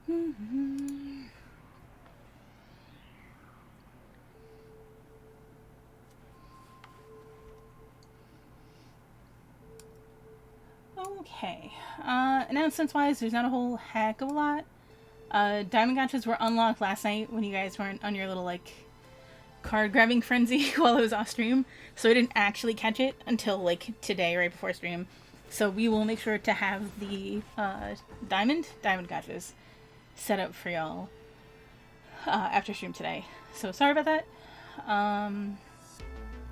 Okay. Announcements-wise, there's not a whole heck of a lot. Diamond Gotchas were unlocked last night when you guys weren't on your little, like, card-grabbing frenzy while it was off stream. So I didn't actually catch it until, like, today, right before stream. So we will make sure to have the Diamond Gotchas set up for y'all after stream today. So sorry about that.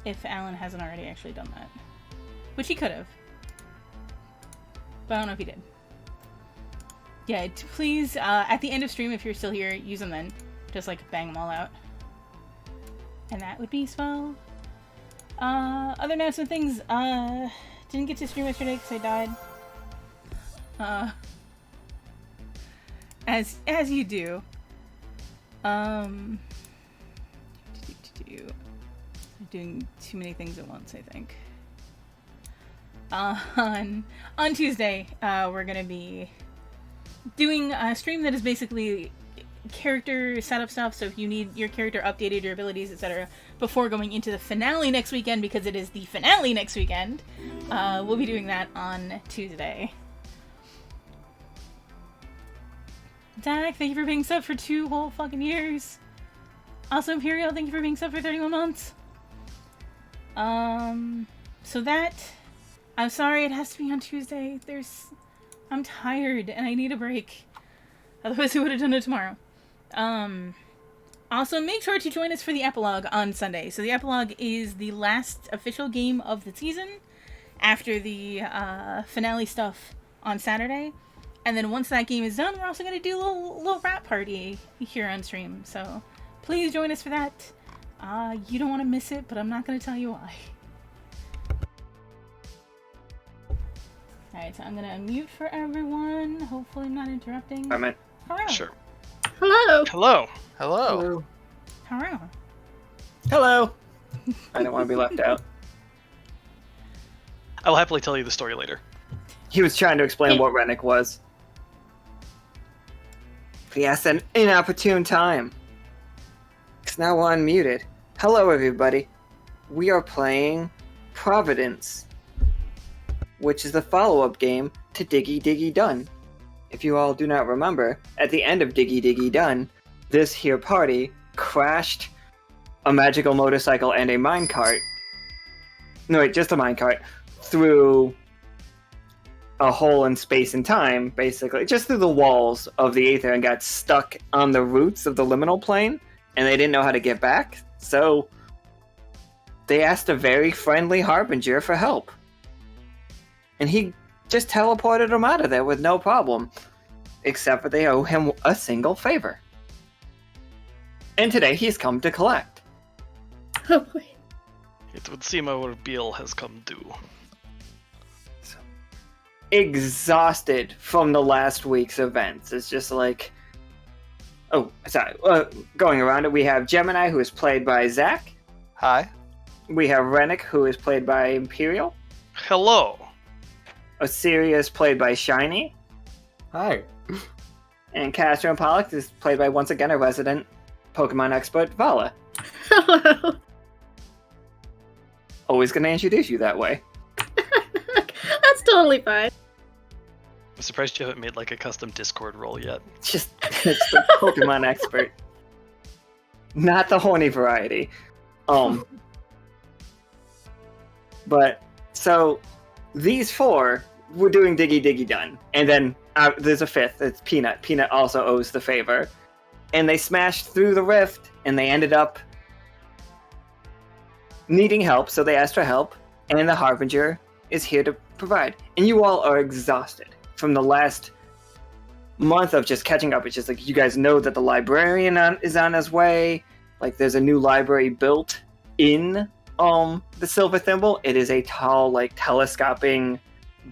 If Alan hasn't already actually done that. Which he could have. But I don't know if he did. Yeah, please, at the end of stream, if you're still here, use them then. Just, like, bang them all out. And that would be swell. Other announcement things, didn't get to stream yesterday because I died. As you do. I'm doing too many things at once, I think. On Tuesday, we're gonna be doing a stream that is basically character setup stuff, so if you need your character updated, your abilities, etc., before going into the finale next weekend, because it is the finale next weekend, we'll be doing that on Tuesday. Dak, thank you for being sub for 2 whole fucking years. Also, Imperial, thank you for being sub for 31 months. So that... I'm sorry, it has to be on Tuesday. I'm tired, and I need a break. Otherwise, I would have done it tomorrow. Also, make sure to join us for the epilogue on Sunday. So the epilogue is the last official game of the season after the finale stuff on Saturday. And then once that game is done, we're also going to do a little rap party here on stream. So please join us for that. You don't want to miss it, but I'm not going to tell you why. Alright, so I'm going to unmute for everyone. Hopefully I'm not interrupting. I'm in. Hello. Sure. Hello. Hello. Hello. Hello. Hello. I don't want to be left out. I will happily tell you the story later. He was trying to explain what Renic was. He asked an inopportune time. It's now unmuted. Hello, everybody. We are playing Providence, which is the follow-up game to Diggy Diggy Done. If you all do not remember, at the end of Diggy Diggy Done, this here party crashed a magical motorcycle and a minecart. No, wait, just a minecart through a hole in space and time, basically, just through the walls of the Aether, and got stuck on the roots of the liminal plane, and they didn't know how to get back, so they asked a very friendly Harbinger for help. And he just teleported them out of there with no problem, except for they owe him a single favor. And today he's come to collect. Oh boy. It would seem our bill has come due. So, exhausted from the last week's events. It's just like... Oh, sorry. Going around it, we have Gemini, who is played by Zach. Hi. We have Renic, who is played by Imperial. Hello. Osiria is played by Shiny. Hi. And Castor and Pollux is played by, once again, a resident Pokemon expert, Valla. Hello. Always gonna introduce you that way. That's totally fine. I'm surprised you haven't made like a custom Discord role yet. It's the Pokemon expert. Not the horny variety. But, so, these four were doing Diggy Diggy Done. And then there's a fifth, it's Peanut. Peanut also owes the favor. And they smashed through the rift, and they ended up needing help, so they asked for help, and the Harbinger is here to provide. And you all are exhausted from the last month of just catching up. It's just like, you guys know that the librarian is on his way. Like, there's a new library built in the Silver Thimble. It is a tall, like, telescoping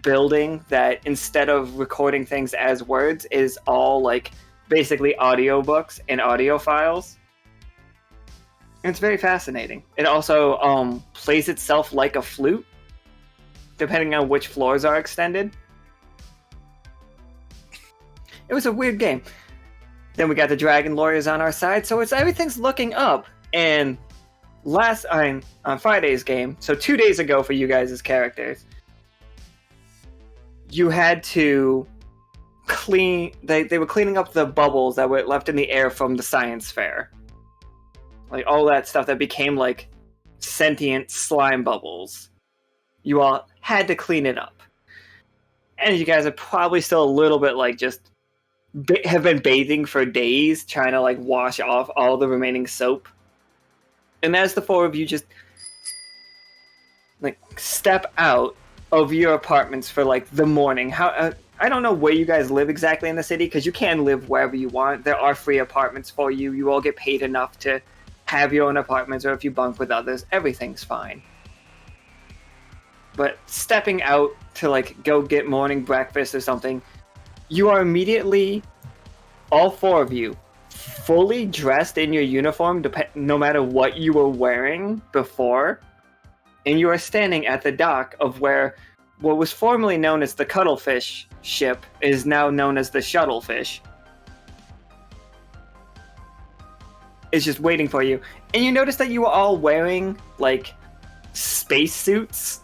building that, instead of recording things as words, is all, like, basically audiobooks and audio files. It's very fascinating. It also plays itself like a flute, depending on which floors are extended. It was a weird game. Then we got the dragon lawyers on our side, so everything's looking up. And on Friday's game, so 2 days ago for you guys as characters, you had to clean. They were cleaning up the bubbles that were left in the air from the science fair, like all that stuff that became like sentient slime bubbles. You all had to clean it up, and you guys are probably still a little bit like just have been bathing for days, trying to like wash off all the remaining soap. And as the four of you just like step out of your apartments for like the morning, I don't know where you guys live exactly in the city, because you can live wherever you want. There are free apartments for you. You all get paid enough to have your own apartments, or if you bunk with others, everything's fine. But stepping out to like go get morning breakfast or something, you are immediately, all four of you, fully dressed in your uniform, no matter what you were wearing before, and you are standing at the dock of where what was formerly known as the Cuttlefish ship is now known as the Shuttlefish. It's just waiting for you. And you notice that you are all wearing, like, spacesuits.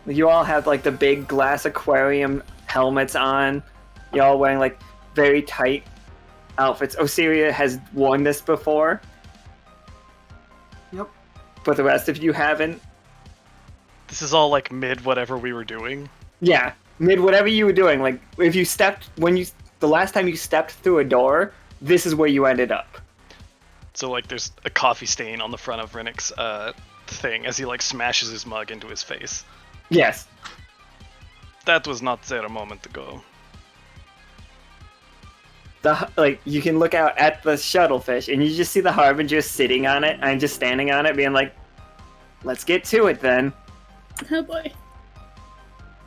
You all have, like, the big glass aquarium helmets on. You're all wearing, like, very tight outfits. Osiria has worn this before. Yep. But the rest of you haven't. This is all like mid whatever we were doing. Yeah, mid whatever you were doing. Like, if you the last time you stepped through a door, this is where you ended up. So like there's a coffee stain on the front of Renic's thing as he like smashes his mug into his face. Yes. That was not there a moment ago. You can look out at the Shuttlefish and you just see the Harbinger sitting on it and just standing on it being like, let's get to it then. Oh boy.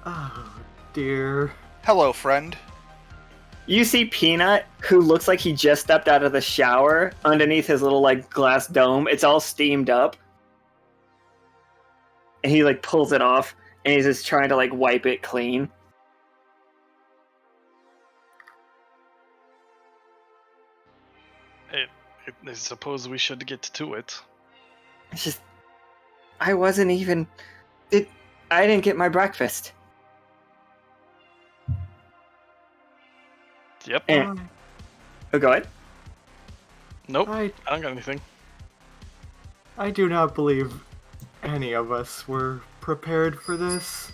Oh, dear. Hello, friend. You see Peanut, who looks like he just stepped out of the shower, underneath his little like glass dome. It's all steamed up. And he like pulls it off and he's just trying to like wipe it clean. I suppose we should get to it. It's just, I didn't get my breakfast. Yep. Oh, go ahead. Nope. I I don't got anything. I do not believe any of us were prepared for this.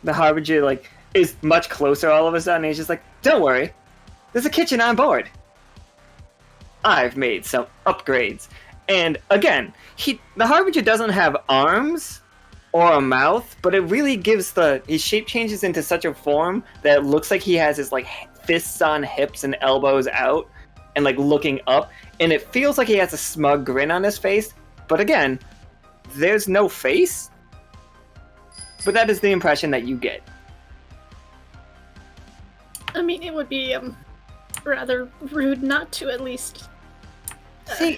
The Harbinger like is much closer all of a sudden. And he's just like, don't worry, there's a kitchen on board. I've made some upgrades. And again, the Harbinger doesn't have arms or a mouth, but it really gives his shape changes into such a form that it looks like he has his like fists on hips and elbows out and like looking up, and it feels like he has a smug grin on his face. But again, there's no face. But that is the impression that you get. I mean, it would be rather rude not to at least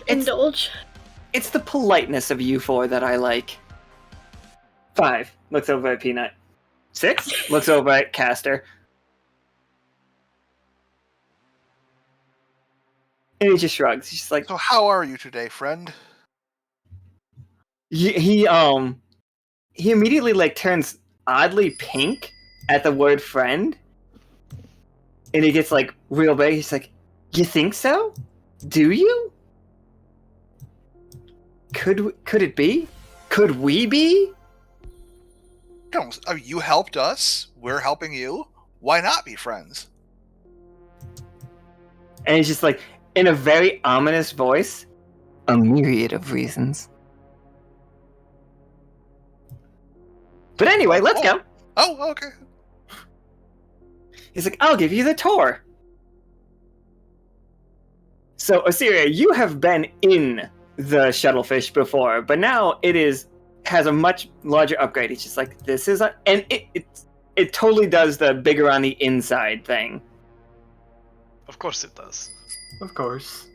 indulge. It's the politeness of you four that I like. 5 looks over at Peanut. 6 looks over at Castor. And he just shrugs. He's just like, So how are you today, friend? he immediately like turns oddly pink at the word friend. And he gets like real big. He's like, you think so? Do you? Could it be? Could we be? Don't, you helped us. We're helping you. Why not be friends? And he's just like, in a very ominous voice, a myriad of reasons. But anyway, let's go. Oh, okay. He's like, I'll give you the tour. So, Osiria, you have been in the Shuttlefish before, but now has a much larger upgrade. It's just like, and it totally does the bigger on the inside thing. Of course it does. Of course.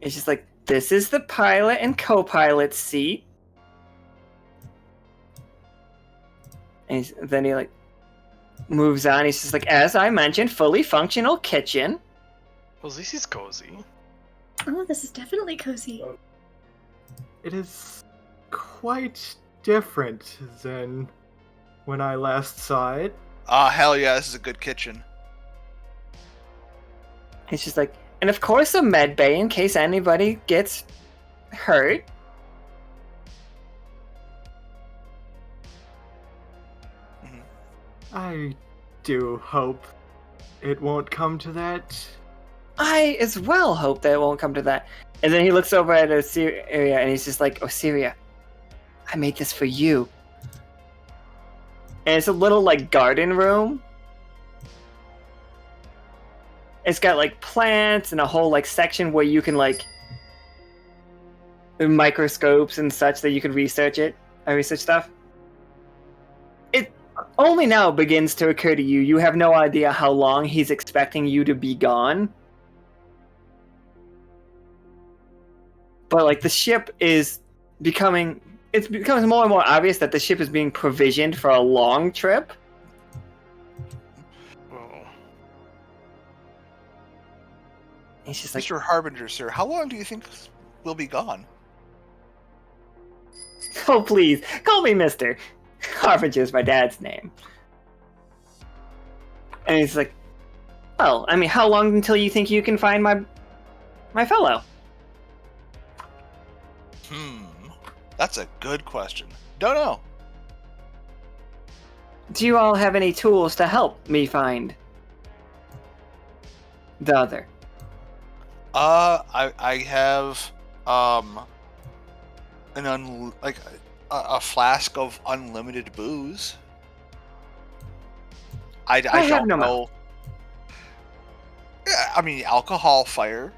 It's just like, this is the pilot and co-pilot seat. And then he like, moves on. He's just like, as I mentioned, fully functional kitchen. Well, this is cozy. Oh, this is definitely cozy. It is quite different than when I last saw it. Hell yeah, this is a good kitchen. He's just like, and of course a med bay in case anybody gets hurt. I do hope it won't come to that. I as well hope that it won't come to that. And then he looks over at Osiria and he's just like, Osiria, I made this for you. And it's a little like garden room. It's got like plants and a whole like section where you can like microscopes and such that you can research stuff. It only now begins to occur to you. You have no idea how long he's expecting you to be gone. But like the ship is becoming more and more obvious that the ship is being provisioned for a long trip. Oh. He's just like, Mr. Harbinger, sir, how long do you think we'll be gone? oh please, call me Mr. Harbinger is my dad's name. And he's like, well, I mean, how long until you think you can find my fellow? That's a good question. Don't know. Do you all have any tools to help me find the other? I have a flask of unlimited booze. I have don't no know. Yeah, I mean, alcohol, fire.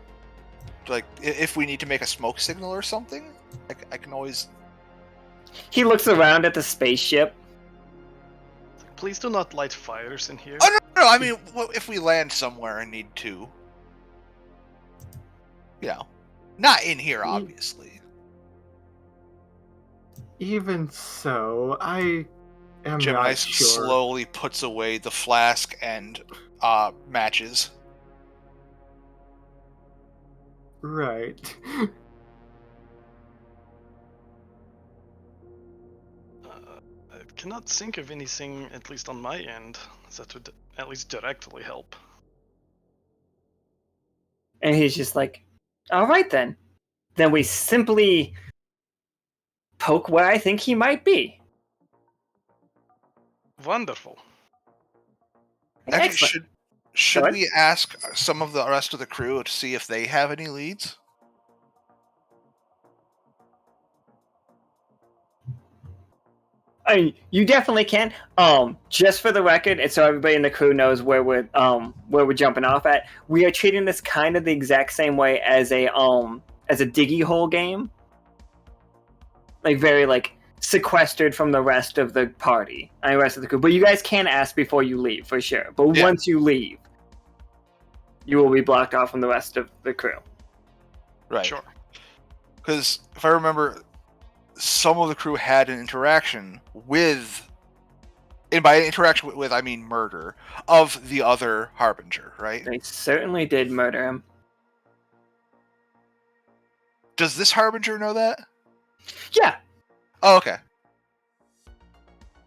Like, if we need to make a smoke signal or something, I can always. He looks around at the spaceship. Please do not light fires in here. Oh no! I mean, if we land somewhere and need to, not in here, obviously. Even so, I am Gemini not sure. slowly puts away the flask and matches. Right. I cannot think of anything, at least on my end, that would at least directly help. And he's just like, all right then. Then we simply poke where I think he might be. Wonderful. Actually, Excellent. should Good. we ask some of the rest of the crew to see if they have any leads? I mean, you definitely can. Just for the record, and so everybody in the crew knows where we're jumping off at. We are treating this kind of the exact same way as a diggy hole game. Like very like sequestered from the rest of the party, and the rest of the crew. But you guys can ask before you leave for sure. But Yeah. once you leave, you will be blocked off from the rest of the crew. Right. Sure. Because if I remember, some of the crew had an interaction with, and by interaction with I mean murder, of the other Harbinger, right? They certainly did murder him. Does this Harbinger know that? Yeah, Oh, okay.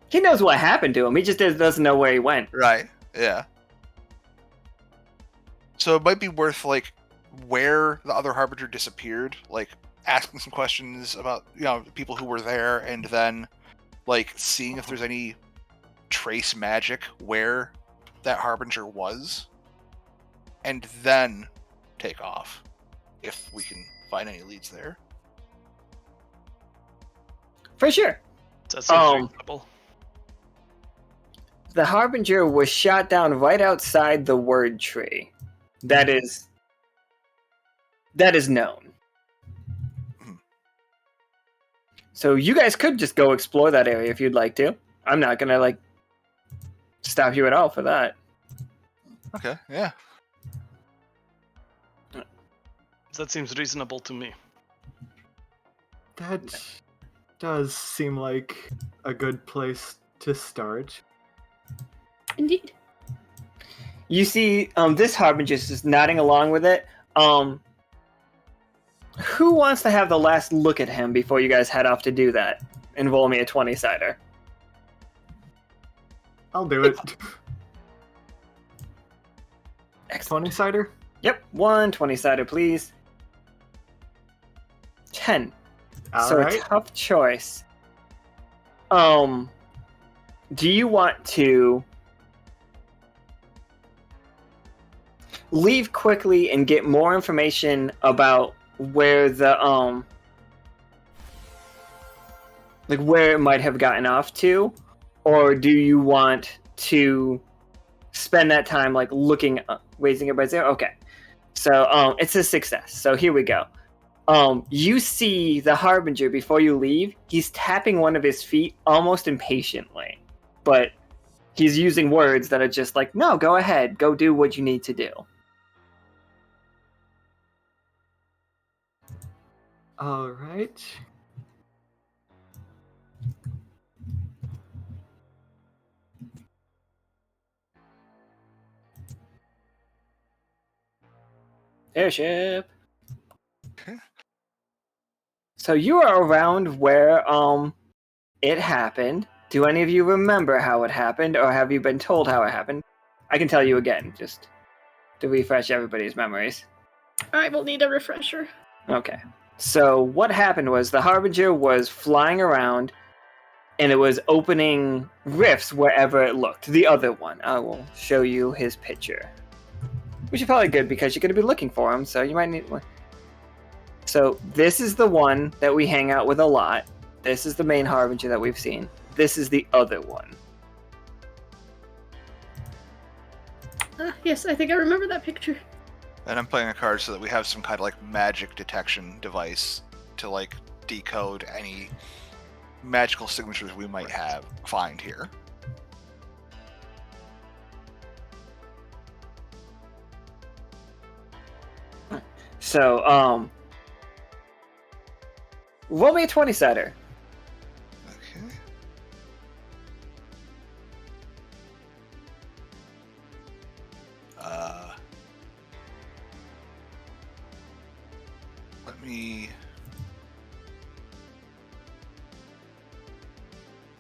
he knows what happened to him. He just doesn't know where he went. Right. Yeah. So it might be worth, like, where the other Harbinger disappeared, like, asking some questions about, people who were there, and then, like, seeing if there's any trace magic where that Harbinger was, and then take off, if we can find any leads there. For sure. That seems reasonable. The Harbinger was shot down right outside the word tree. That is known. So you guys could just go explore that area if you'd like to. I'm not gonna like stop you at all for that. Okay, yeah. That seems reasonable to me. That does seem like a good place to start. Indeed. You see, this harbinger is just nodding along with it. Who wants to have the last look at him before you guys head off to do that? And roll me a 20-sider. I'll do it. Excellent. 20-sider? Yep, 1 20-sider, please. 10. So Alright. a tough choice. Do you want to leave quickly and get more information about where the like where it might have gotten off to, or do you want to spend that time like looking, raising everybody's there? Okay, so it's a success. So here we go. You see the harbinger before you leave. He's tapping one of his feet almost impatiently, but he's using words that are just like, no, go ahead, go do what you need to do. Alright. Airship. So you are around where it happened. Do any of you remember how it happened, or have you been told how it happened? I can tell you again, just to refresh everybody's memories. I will need a refresher. Okay. So what happened was the Harbinger was flying around, and it was opening rifts wherever it looked. The other one. I will show you his picture. Which is probably good, because you're going to be looking for him, so you might need one. So this is the one that we hang out with a lot. This is the main Harbinger that we've seen. This is the other one. Yes, I think I remember that picture. And I'm playing a card so that we have some kind of like magic detection device to like decode any magical signatures we might find here. So, roll me a 20-sider. Okay. Let me...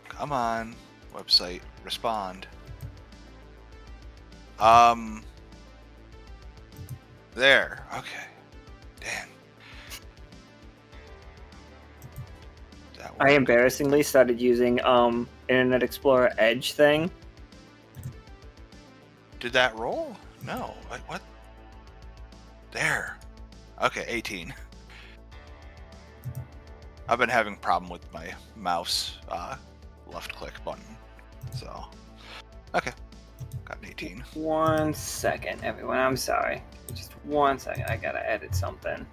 Come on, website, respond. There, okay. Damn. I embarrassingly started using Internet Explorer Edge thing. Did that roll? No. What? There. Okay, 18. I've been having a problem with my mouse left click button. So, okay. Got an 18. 1 second, everyone. I'm sorry. Just 1 second. I gotta edit something.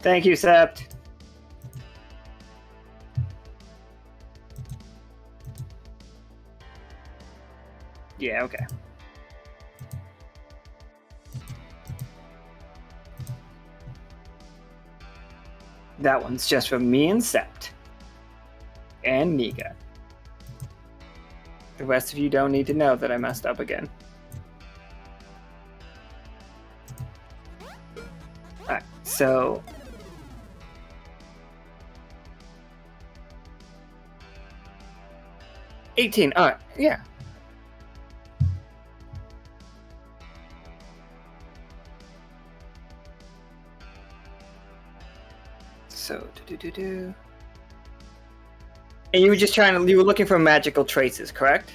Thank you, Sept. Yeah, okay. That one's just for me and Sept. And Nika. The rest of you don't need to know that I messed up again. Alright, so... $18, alright, yeah. So, And you were just you were looking for magical traces, correct?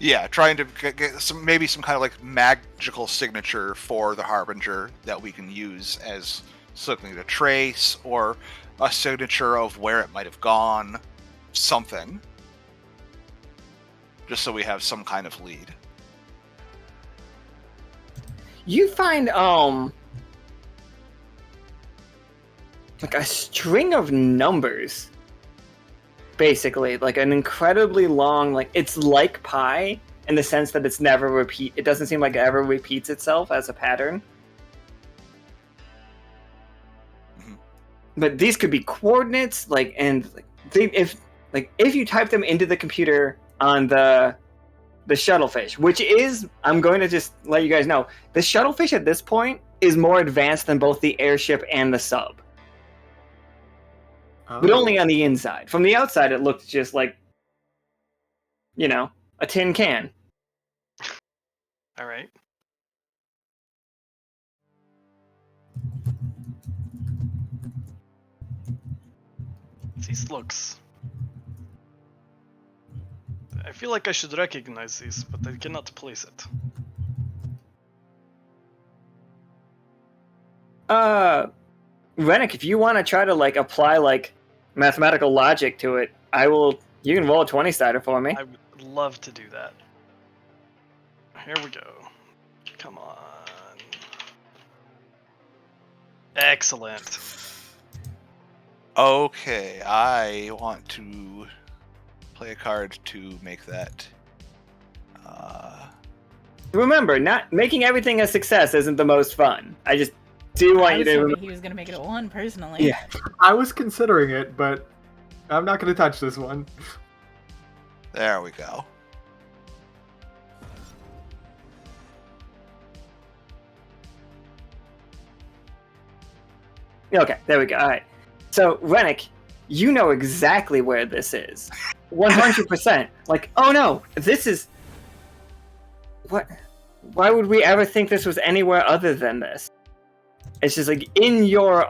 Yeah, trying to get some kind of like magical signature for the Harbinger that we can use as something to trace, or a signature of where it might have gone, something. Just so we have some kind of lead. You find, like a string of numbers. Basically, like an incredibly long, like, it's like pi in the sense that it's never it doesn't seem like it ever repeats itself as a pattern. Mm-hmm. but these could be coordinates, like, and like, if you type them into the computer on the Shuttlefish, which is, I'm going to just let you guys know, the Shuttlefish at this point is more advanced than both the airship and the sub. But only on the inside. From the outside, it looked just like, a tin can. All right. These looks. I feel like I should recognize these, but I cannot place it. Renic, if you want to try to apply mathematical logic to it, you can roll a 20-sider for me. I would love to do that. Here we go. Come on. Excellent. Okay, I want to play a card to make that. Remember, not making everything a success isn't the most fun. I just do want you to. He was gonna make it a 1 personally. Yeah. I was considering it, but I'm not going to touch this one. There we go. Okay, there we go. All right. So, Renic, you know exactly where this is. 100%. Oh no, this is... What? Why would we ever think this was anywhere other than this? It's just in your,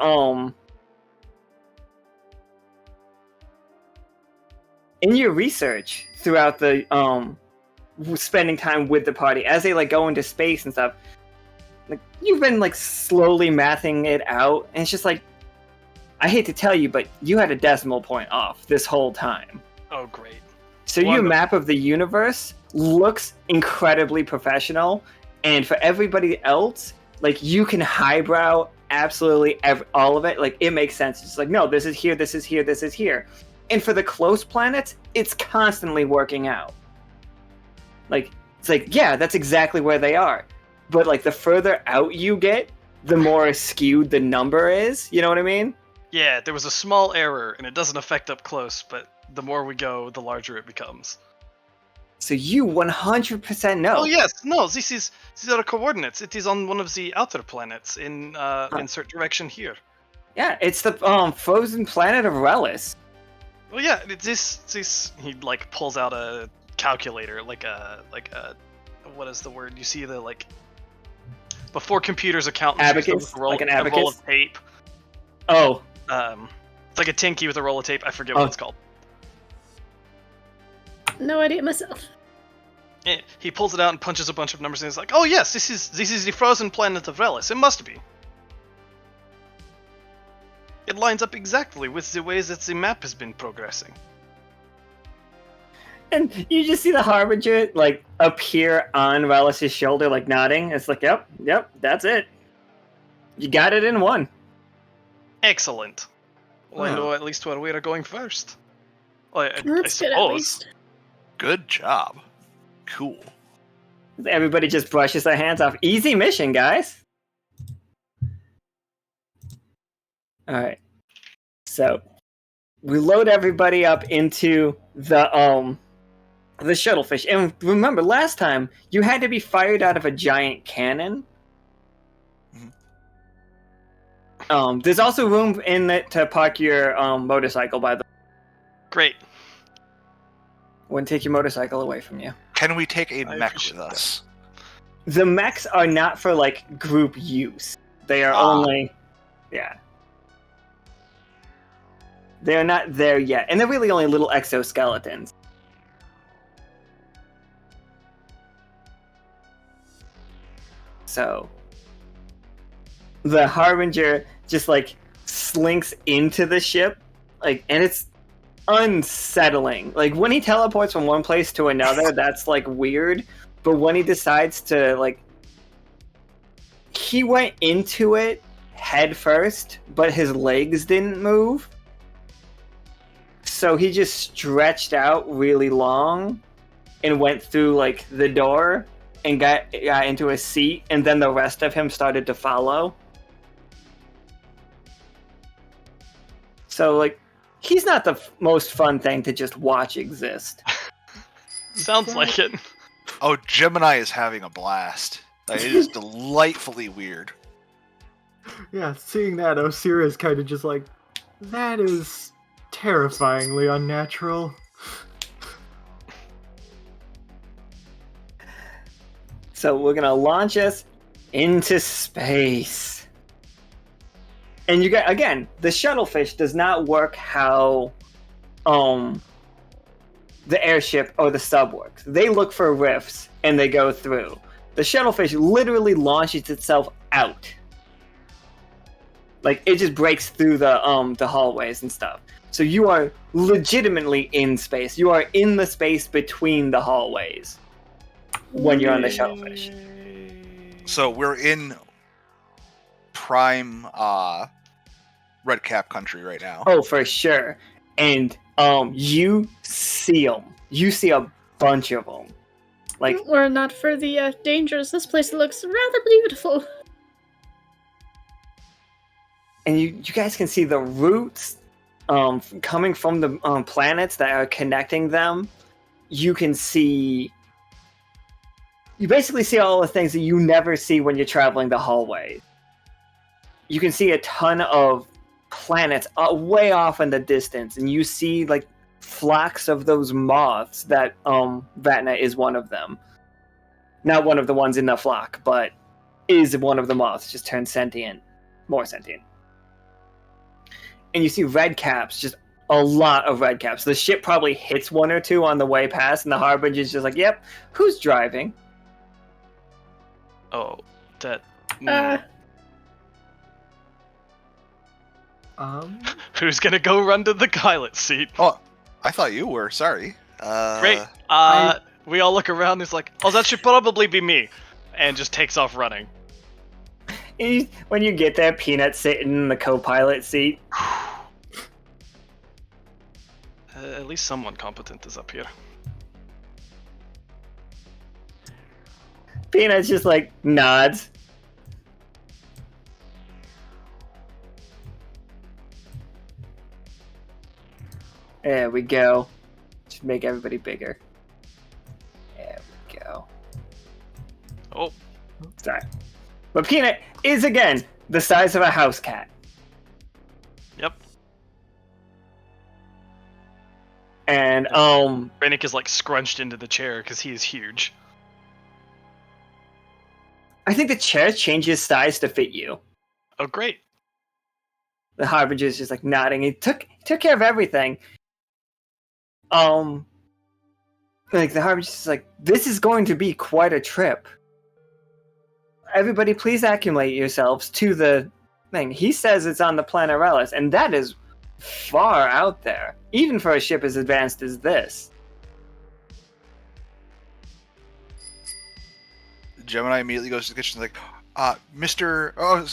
in your research throughout the, spending time with the party, as they, go into space and stuff, you've been, slowly mathing it out, and it's just I hate to tell you, but you had a decimal point off this whole time. Oh, great. So your map of the universe looks incredibly professional, and for everybody else, you can highbrow absolutely all of it. It makes sense. It's no, this is here, this is here, this is here. And for the close planets, it's constantly working out. Yeah, that's exactly where they are. But the further out you get, the more skewed the number is. You know what I mean? Yeah, there was a small error, and it doesn't affect up close, but the more we go, the larger it becomes. So you 100% know. Oh yes, no, these are coordinates. It is on one of the outer planets in insert direction here. Yeah, it's the frozen planet of Relis. Well, yeah, this he pulls out a calculator, like a what is the word? You see the before computers, accountants abacus, an abacus, a roll of tape. Oh. It's like a tin key with a roll of tape. I forget what it's called. No idea myself. He pulls it out and punches a bunch of numbers, and he's like, "Oh yes, this is the frozen planet of Relis. It must be. It lines up exactly with the ways that the map has been progressing." And you just see the Harbinger appear on Relis' shoulder, nodding. It's yep, that's it. You got it in one. Excellent. Well, I know at least where we are going first. Well, I That's good, at suppose. least. Good job. Cool. Everybody just brushes their hands off. Easy mission, guys. Alright. So, we load everybody up into the Shuttlefish. And remember, last time, you had to be fired out of a giant cannon. There's also room in it to park your motorcycle, by the way. Great. Wouldn't take your motorcycle away from you. Can we take a mech with us? The mechs are not for group use. They are only... Yeah. They're not there yet. And they're really only little exoskeletons. So... The Harbinger just slinks into the ship, and it's unsettling. When he teleports from one place to another, that's weird. But when he decides to he went into it head first, but his legs didn't move. So he just stretched out really long and went through the door and got into a seat, and then the rest of him started to follow. So, like, he's not the most fun thing to just watch exist. Sounds like it. Oh, Gemini is having a blast. Like, it is delightfully weird. Yeah, seeing that, Osiria is kind of just like, that is terrifyingly unnatural. So we're gonna launch us into space. And you get, again, the Shuttlefish does not work how the airship or the sub works. They look for rifts and they go through. The Shuttlefish literally launches itself out. Like, it just breaks through the hallways and stuff. So you are legitimately in space. You are in the space between the hallways when you're on the Shuttlefish. So we're in prime red cap country right now. Oh, for sure. And you see them. You see a bunch of them. Like, Were not for the dangers, this place looks rather beautiful. and you guys can see the roots coming from the planets that are connecting them. You can see... You basically see all the things that you never see when you're traveling the hallway. You can see a ton of planets way off in the distance, and you see, like, flocks of those moths that Vatna is one of them. Not one of the ones in the flock, but is one of the moths, just turned sentient. More sentient. And you see red caps, just a lot of red caps. The ship probably hits one or two on the way past, and the Harbinger's just like, yep, who's driving? Oh, that. Who's gonna go run to the pilot seat? Oh, I thought you were. Sorry. Great. We all look around. And it's like, oh, that should probably be me, and just takes off running. When you get there, Peanut's sitting in the co-pilot seat. At least someone competent is up here. Peanut's just like nods. There we go. Just make everybody bigger. There we go. Oh. Sorry. But Peanut is, again, the size of a house cat. Yep. And, Renic is like scrunched into the chair because he is huge. I think the chair changes size to fit you. Oh, great. The Harbinger is just like nodding. He took care of everything. Like the Harbinger's just like, this is going to be quite a trip. Everybody, please acclimate yourselves to the thing. He says it's on the planet Relis, and that is far out there, even for a ship as advanced as this. Gemini immediately goes to the kitchen like, Mr. Oh,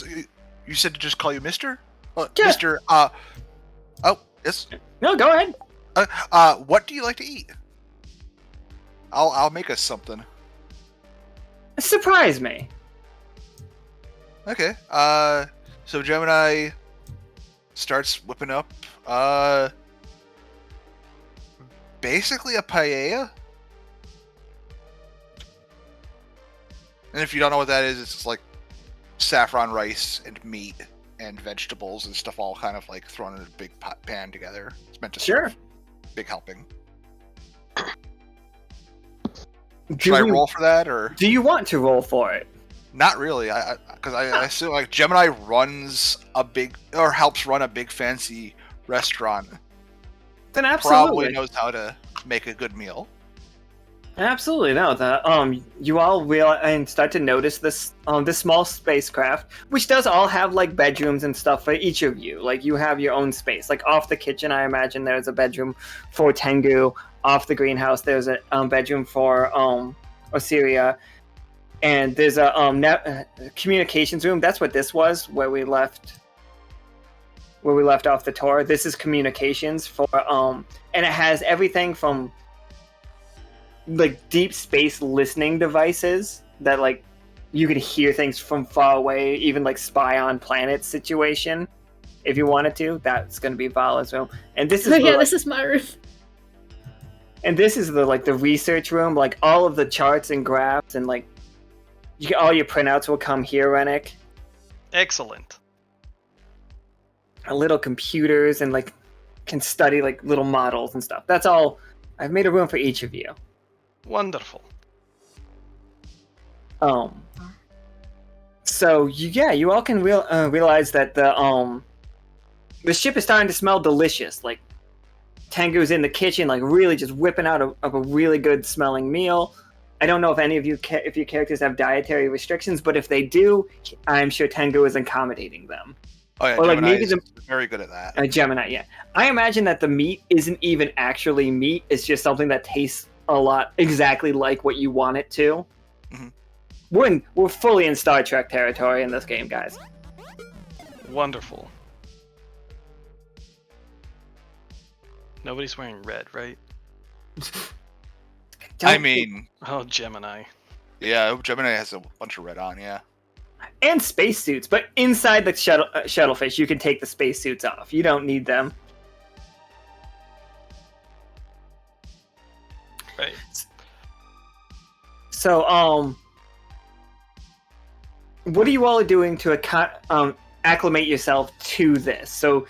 you said to just call you Mr.? Yeah. Mr. Oh, yes. No, go ahead. What do you like to eat? I'll make us something. Surprise me. Okay. So Gemini starts whipping up, basically a paella. And if you don't know what that is, it's like saffron rice and meat and vegetables and stuff all kind of like thrown in a big pan together. It's meant to serve. Big helping. Should I roll for that, or do you want to roll for it? Not really, because I assume like Gemini runs a big or helps run a big fancy restaurant. Then absolutely probably knows how to make a good meal. Absolutely, no. You all realize and start to notice this small spacecraft, which does all have like bedrooms and stuff for each of you. Like you have your own space. Like off the kitchen, I imagine there's a bedroom for Tengu. Off the greenhouse, there's a bedroom for Osiria, and there's a communications room. That's what this was, where we left off the tour. This is communications for and it has everything from like deep space listening devices that like you could hear things from far away, even like spy on planet situation. if you wanted to. That's going to be Valla's room. And this is this is my room. And this is the research room. Like all of the charts and graphs and like all your printouts will come here, Renic. Excellent. Little computers and like can study like little models and stuff. That's all. I've made a room for each of you. Wonderful. So you all can realize that the ship is starting to smell delicious. Like Tengu's in the kitchen, like really just whipping out of a really good smelling meal. I don't know if any of you, if your characters have dietary restrictions, but if they do, I'm sure Tengu is accommodating them. Oh yeah, or like Gemini maybe is very good at that. Gemini, yeah. I imagine that the meat isn't even actually meat. It's just something that tastes a lot exactly like what you want it to. Mm-hmm. We're fully in Star Trek territory in this game, guys. Wonderful. Nobody's wearing red, right? I mean... Oh, Gemini. Yeah, Gemini has a bunch of red on, yeah. And spacesuits, but inside the Shuttlefish, you can take the spacesuits off. You don't need them. Right. So, what are you all doing to acclimate yourself to this? So,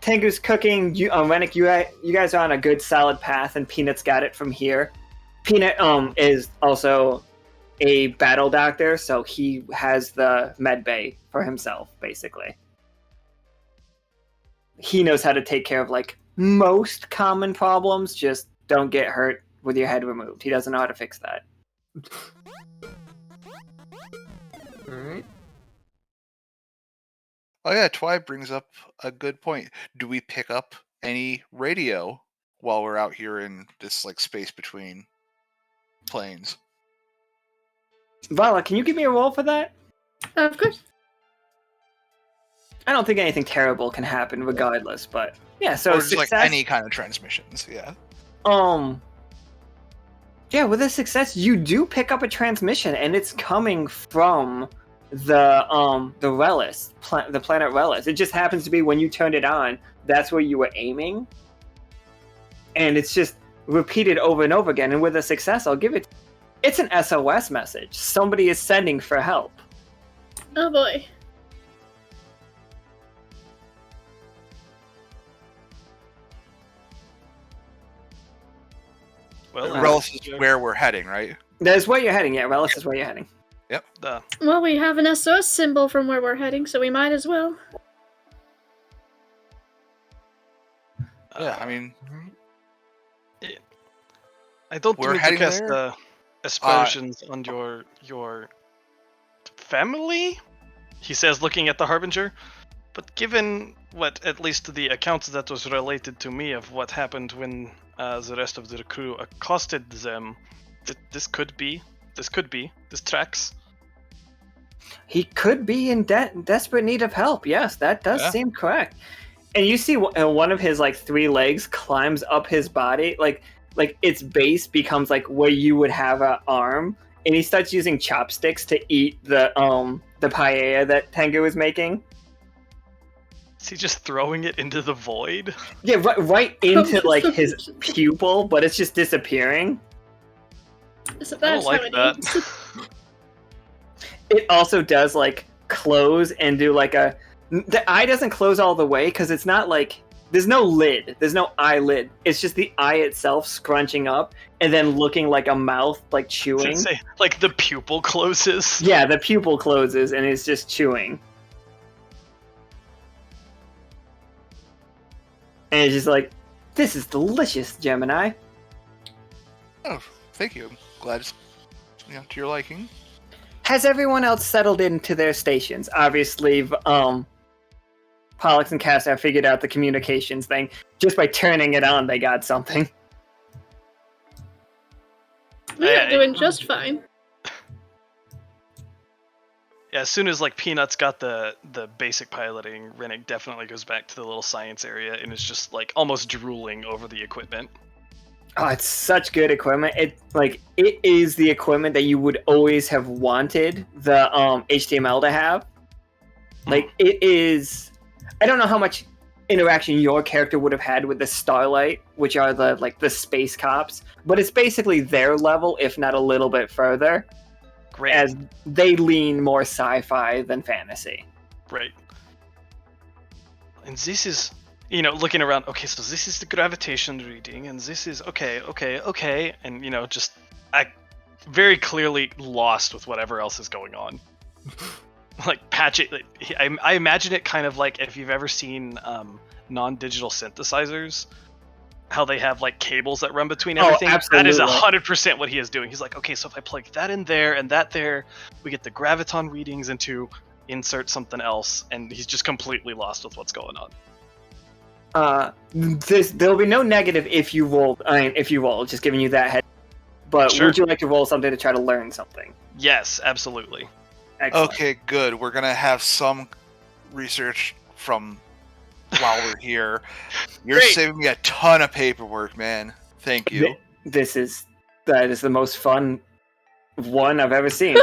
Tengu's cooking. Renic, you guys are on a good solid path, and Peanut's got it from here. Peanut is also a battle doctor, so he has the med bay for himself, basically. He knows how to take care of like most common problems, just don't get hurt with your head removed. He doesn't know how to fix that. Alright. Oh yeah, Twy brings up a good point. Do we pick up any radio while we're out here in this like space between planes? Valla, can you give me a roll for that? Of course. I don't think anything terrible can happen regardless, but yeah, so or just success, like any kind of transmissions, yeah. Yeah, with a success, you do pick up a transmission, and it's coming from the Relis, the planet Relis. It just happens to be when you turned it on, that's where you were aiming, and it's just repeated over and over again. And with a success, I'll give it. It's an SOS message. Somebody is sending for help. Oh boy. Well, Relis is where we're heading, right? That is where you're heading. Yeah, Relis is where you're heading. Yep. Well, we have an SOS symbol from where we're heading, so we might as well. Yeah, I mean, I don't we're mean to heading cast there? aspersions on your family, he says, looking at the Harbinger. But given what, at least the accounts that was related to me of what happened when the rest of the crew accosted them, this tracks. He could be in desperate need of help. Yes, that does seem correct. And you see one of his like 3 legs climbs up his body, like its base becomes like where you would have an arm, and he starts using chopsticks to eat the paella that Tengu is making. Is he just throwing it into the void? Yeah, right into like his pupil, but it's just disappearing. So I that's don't like how it that. is. It also does like close and do like the eye doesn't close all the way because it's not like there's no lid, there's no eyelid. It's just the eye itself scrunching up and then looking like a mouth, like chewing. Say, like the pupil closes. Yeah, the pupil closes and it's just chewing. And it's just like, this is delicious, Gemini. oh, thank you. Glad it's to your liking. Has everyone else settled into their stations? Obviously, Pollux and Castor have figured out the communications thing. Just by turning it on, they got something. We're doing just fine. Yeah, as soon as like Peanuts got the basic piloting, Renic definitely goes back to the little science area and is just like almost drooling over the equipment. Oh, it's such good equipment. It is the equipment that you would always have wanted the HTML to have. Like it is. I don't know how much interaction your character would have had with the Starlight, which are the space cops, but it's basically their level, if not a little bit further. Great. As they lean more sci-fi than fantasy. Right. And this is, looking around, okay, so this is the gravitation reading, and this is, okay, and, just very clearly lost with whatever else is going on. Like, patch it, I imagine it kind of like if you've ever seen non-digital synthesizers, how they have, like, cables that run between everything. Absolutely. That is 100% what he is doing. He's like, okay, so if I plug that in there and that there, we get the graviton readings into insert something else, and he's just completely lost with what's going on. There'll be no negative if you roll, just giving you that head. But Sure. Would you like to roll something to try to learn something? Yes, absolutely. Excellent. Okay, good. We're gonna have some research from while we're here. You're Great. saving me a ton of paperwork, man. Thank you. That is the most fun one I've ever seen.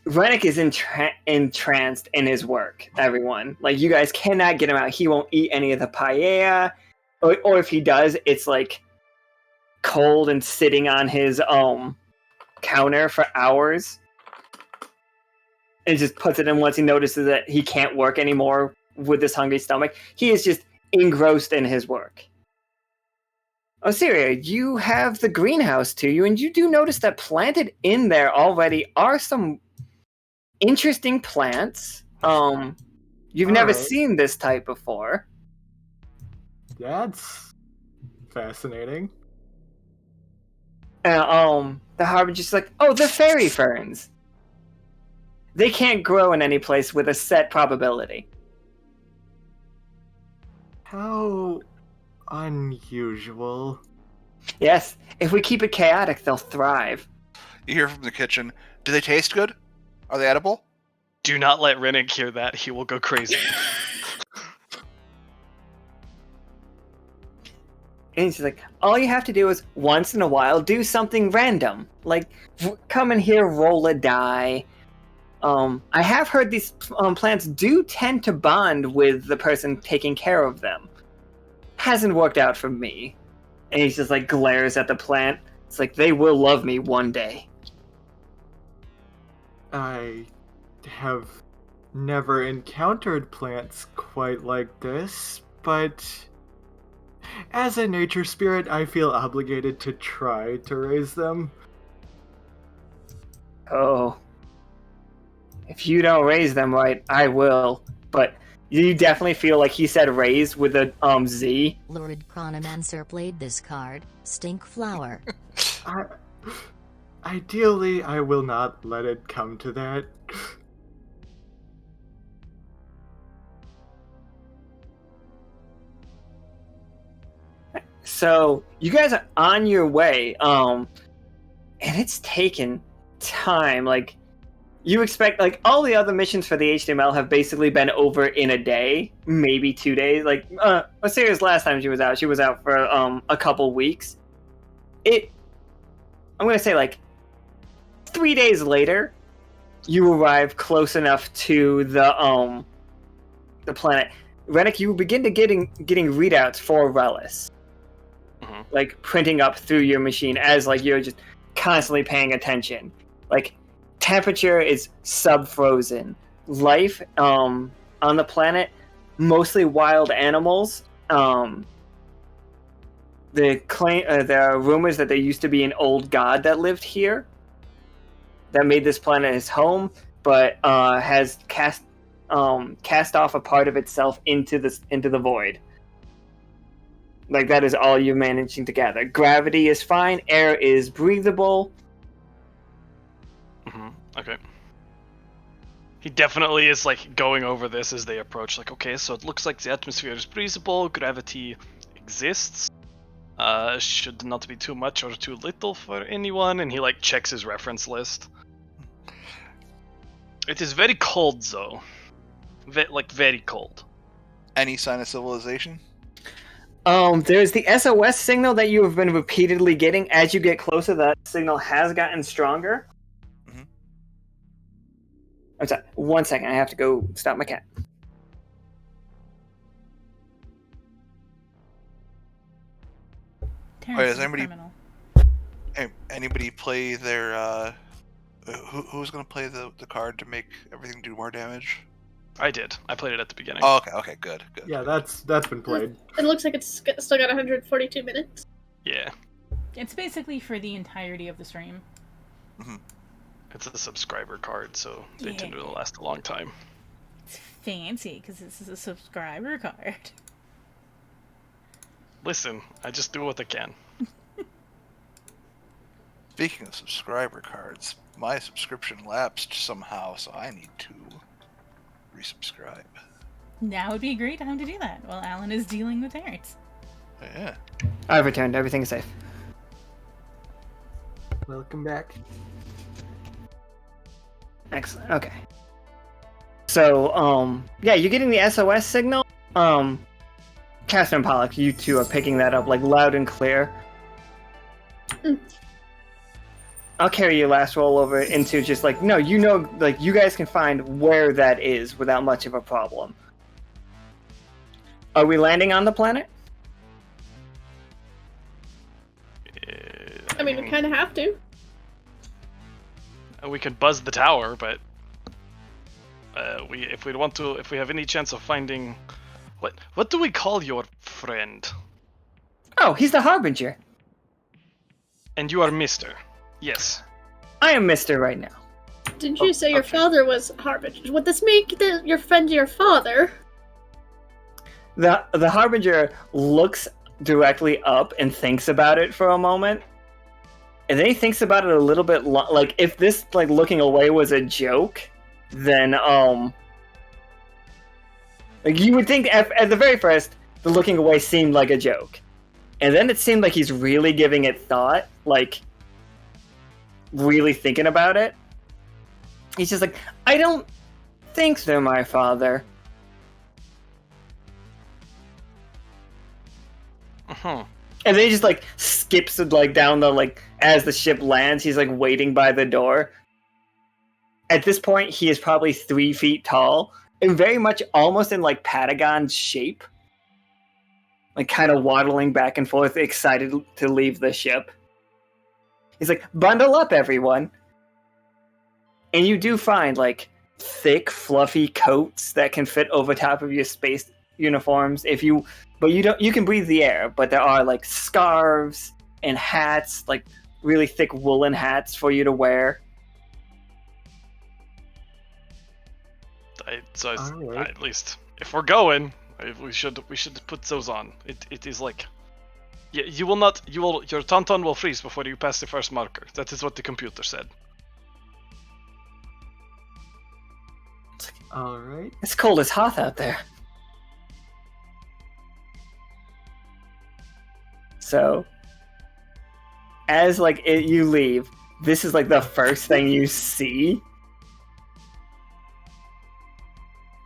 Renic is entranced in his work, everyone. Like, you guys cannot get him out. He won't eat any of the paella. Or if he does, it's like cold and sitting on his counter for hours. And just puts it in once he notices that he can't work anymore with this hungry stomach. He is just engrossed in his work. Osiria, you have the greenhouse to you, and you do notice that planted in there already are some interesting plants. You've never Alright. seen this type before. That's fascinating. And the harbinger's like, oh, the fairy ferns. They can't grow in any place with a set probability. How unusual. Yes, if we keep it chaotic, they'll thrive. You hear from the kitchen. Do they taste good? Are they edible? Do not let Renic hear that. He will go crazy. And he's like, all you have to do is, once in a while, do something random. Like, come in here, roll a die. I have heard these plants do tend to bond with the person taking care of them. Hasn't worked out for me. And he just, like, glares at the plant. It's like, they will love me one day. I have never encountered plants quite like this, but as a nature spirit, I feel obligated to try to raise them. Oh. If you don't raise them right, I will. But you definitely feel like he said raise with a Z. Lurid Chronomancer played this card, Stink Flower. Ideally, I will not let it come to that. So, you guys are on your way, and it's taken time. Like, you expect, like, all the other missions for the HTML have basically been over in a day, maybe 2 days. Like, Osiria's last time she was out for a couple weeks. I'm gonna say, like, 3 days later, you arrive close enough to the planet. Renic, you begin to getting readouts for Relish. Mhm. Like, printing up through your machine as, like, you're just constantly paying attention. Like, temperature is sub-frozen. Life on the planet, mostly wild animals. There are rumors that there used to be an old god that lived here that made this planet his home, but has cast off a part of itself into the void. Like, that is all you're managing to gather. Gravity is fine. Air is breathable. Okay. He definitely is, like, going over this as they approach. Like, okay, so it looks like the atmosphere is breathable. Gravity exists. Should not be too much or too little for anyone. And he, like, checks his reference list. It is very cold, though. Very cold. Any sign of civilization? There's the SOS signal that you have been repeatedly getting. As you get closer, that signal has gotten stronger. Mhm. I'm sorry, 1 second, I have to go stop my cat. parents does is a anybody- criminal. Anybody play their who's gonna play the card to make everything do more damage? I did. I played it at the beginning. Oh, okay, good. Yeah, that's been played. It looks like it's still got 142 minutes. Yeah. It's basically for the entirety of the stream. It's a subscriber card, so they tend to last a long time. It's fancy because this is a subscriber card. Listen, I just do what I can. Speaking of subscriber cards, my subscription lapsed somehow, so I need to resubscribe. Now would be a great time to do that while Alan is dealing with parents. Yeah. I've returned. Everything is safe. Welcome back. Excellent. Okay. So, yeah, you're getting the SOS signal. Castor and Pollux, you two are picking that up, like, loud and clear. I'll carry your last roll over into just, like, no, you know, like, you guys can find where that is without much of a problem. Are we landing on the planet? I mean, we kind of have to. We could buzz the tower, but if we have any chance of finding, what do we call your friend? Oh, he's the Harbinger. And you are Mister. Yes. I am Mister right now. Didn't you say your father was Harbinger? Would this make your friend your father? The Harbinger looks directly up and thinks about it for a moment. And then he thinks about it a little bit, like, if this, like, looking away was a joke, then, like, you would think, at the very first, the looking away seemed like a joke. And then it seemed like he's really giving it thought, like, really thinking about it. He's just like, I don't think they're my father. Uh-huh. And then he just, like, skips, like, down the, like, as the ship lands, he's, like, waiting by the door. At this point, he is probably 3 feet tall, and very much almost in, like, Patagon shape. Like, kind of waddling back and forth, excited to leave the ship. He's like, bundle up, everyone! And you do find, like, thick, fluffy coats that can fit over top of your space uniforms, but you can breathe the air, but there are, like, scarves and hats, like, really thick woolen hats for you to wear. Alright. At least, if we're going, we should put those on. It is like, yeah, your tauntaun will freeze before you pass the first marker. That is what the computer said. Alright. It's cold as Hoth out there. So, as, like, you leave, this is, like, the first thing you see.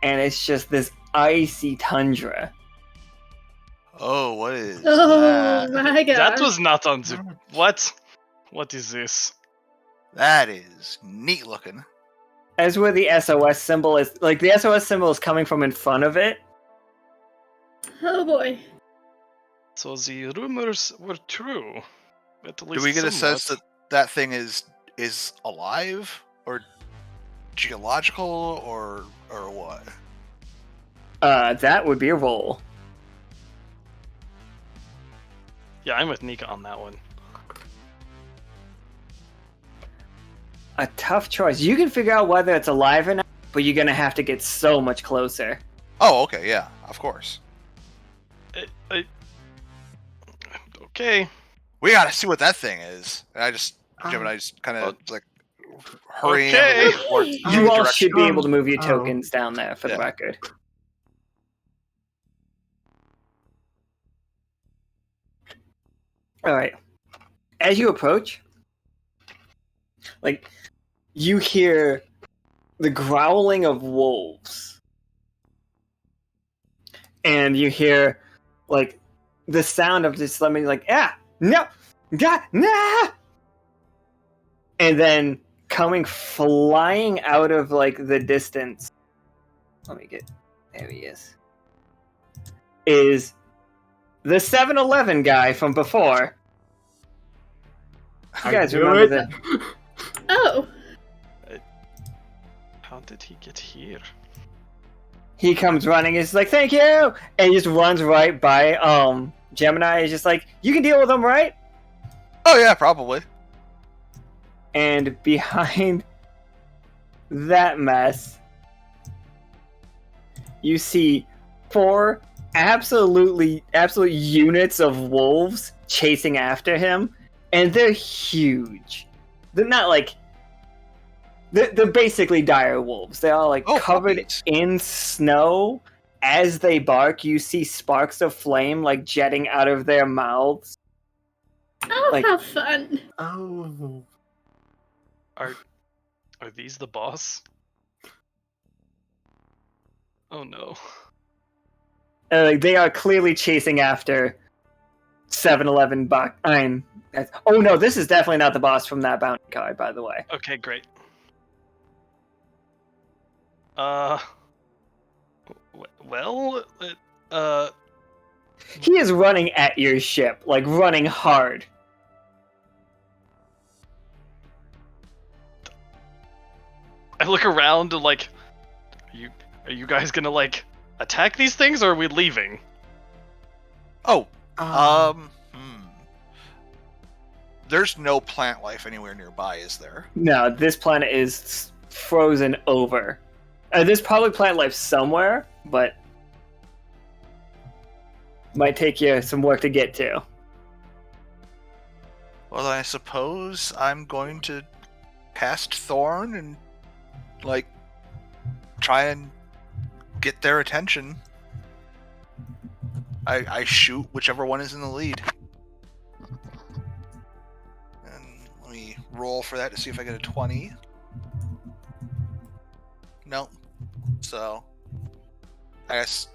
And it's just this icy tundra. Oh, what is Oh that? my god. That was not on the... What? What is this? That is neat looking. As where the SOS symbol is, like, the SOS symbol is coming from in front of it. Oh boy. So the rumors were true. At least Do we get a somewhat. sense that thing is alive or geological or what? That would be a roll. Yeah, I'm with Nika on that one. A tough choice. You can figure out whether it's alive or not, but you're gonna have to get so much closer. Oh, okay, yeah, of course. Okay. We gotta see what that thing is. And Gemini just kind of like hurrying Okay. towards You the all direction. should be able to move your Oh. tokens down there for the Yeah. record. Alright. As you approach, like, you hear the growling of wolves. And you hear, like, the sound of just somebody like, no, nah! And then coming flying out of, like, the distance. There he is the 7-Eleven guy from before. You guys knew remember it. that? Oh, How did he get here? He comes running. He's like, "Thank you," and he just runs right by Gemini. He's just like, "You can deal with them, right?" Oh yeah, probably. And behind that mess, you see 4 absolute units of wolves chasing after him, and they're huge. They're not like they're basically dire wolves. They're all like covered puppies. in snow. As they bark, you see sparks of flame like jetting out of their mouths. oh, Like- how fun! Oh. Are these the boss? Oh no. Like they are clearly chasing after 7-Eleven oh no, this is definitely not the boss from that bounty card, by the way. Okay, great. Well, He is running at your ship, like running hard. I look around and like, are you guys gonna like attack these things, or are we leaving? Oh, There's no plant life anywhere nearby, is there? No, this planet is frozen over. There's probably plant life somewhere, but might take you some work to get to. Well, I suppose I'm going to cast Thorn and, like, try and get their attention. I shoot whichever one is in the lead. And let me roll for that to see if I get a 20. No. So, I guess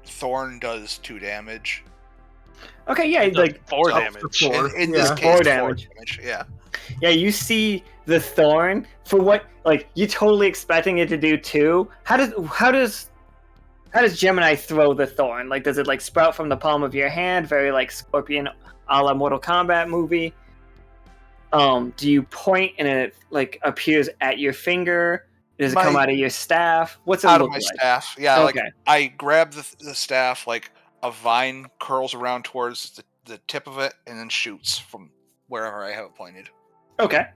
Thorn does 2 damage. Okay, yeah, It does like 4 Oh, damage. four. In Yeah. this 4 case, 4 damage. Yeah. Yeah, you see the thorn for what like you totally expecting it to do 2. How does Gemini throw the thorn? Like, does it like sprout from the palm of your hand, very like Scorpion a la Mortal Kombat movie? Do you point and it like appears at your finger? Does it come out of your staff? What's it Out look of my like? staff. Yeah, Okay. like I grab the staff, like a vine curls around towards the tip of it and then shoots from wherever I have it pointed. Okay.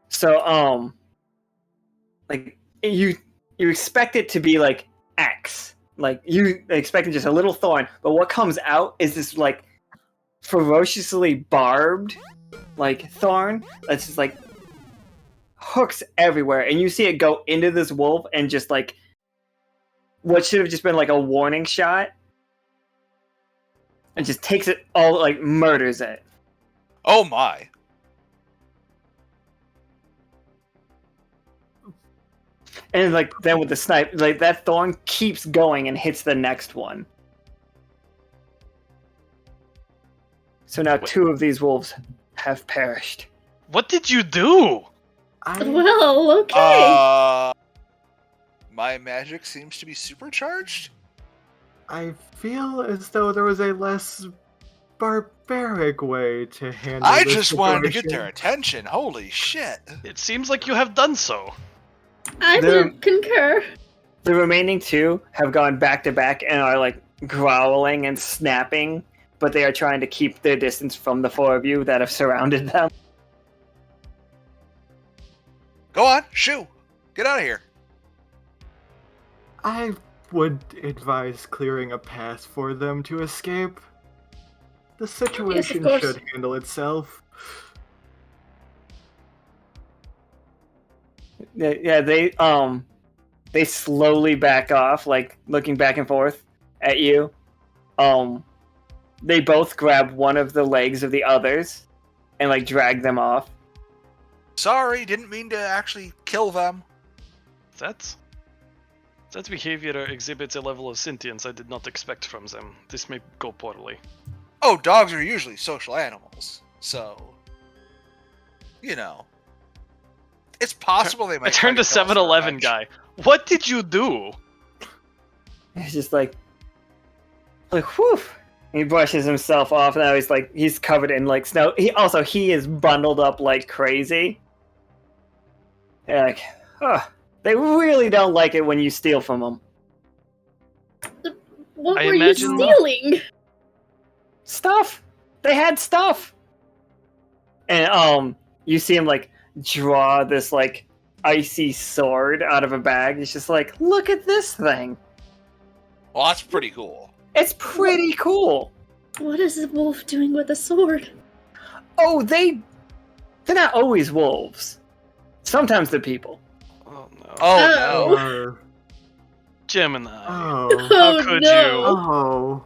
So, like you expect it to be like X, like you expected just a little thorn, but what comes out is this like ferociously barbed, like thorn that's just like hooks everywhere, and you see it go into this wolf and just like what should have just been like a warning shot, and just takes it all, like murders it. Oh my. And like then with the snipe, like that thorn keeps going and hits the next one. So now 2 of these wolves have perished. What did you do? Well, okay. My magic seems to be supercharged. I feel as though there was a less barbaric way to handle I this just wanted to get situation. their attention. Holy shit. It seems like you have done so. I the- would concur. The remaining 2 have gone back to back and are like growling and snapping, but they are trying to keep their distance from the 4 of you that have surrounded them. Go on, shoo. Get out of here. I would advise clearing a path for them to escape. The situation course. should handle itself. Yeah, they slowly back off, like looking back and forth at you. They both grab one of the legs of the others and like drag them off. Sorry, didn't mean to actually kill them. That behavior exhibits a level of sentience I did not expect from them. This may go poorly. Oh, dogs are usually social animals, so you know. It's possible they might. I turned to try kill us for 7-Eleven revenge. guy. What did you do? It's just like whew. He brushes himself off. Now he's covered in like snow. He is bundled up like crazy. They're like, they really don't like it when you steal from them. What I were you imagine- stealing? Stuff. They had stuff. And you see him like draw this like icy sword out of a bag. He's just like, look at this thing. Well, that's pretty cool. It's pretty cool. What is the wolf doing with a sword? Oh, they're not always wolves. Sometimes they're people. Oh no. Oh, no. Oh. Gemini. Oh. How could no. you? Oh.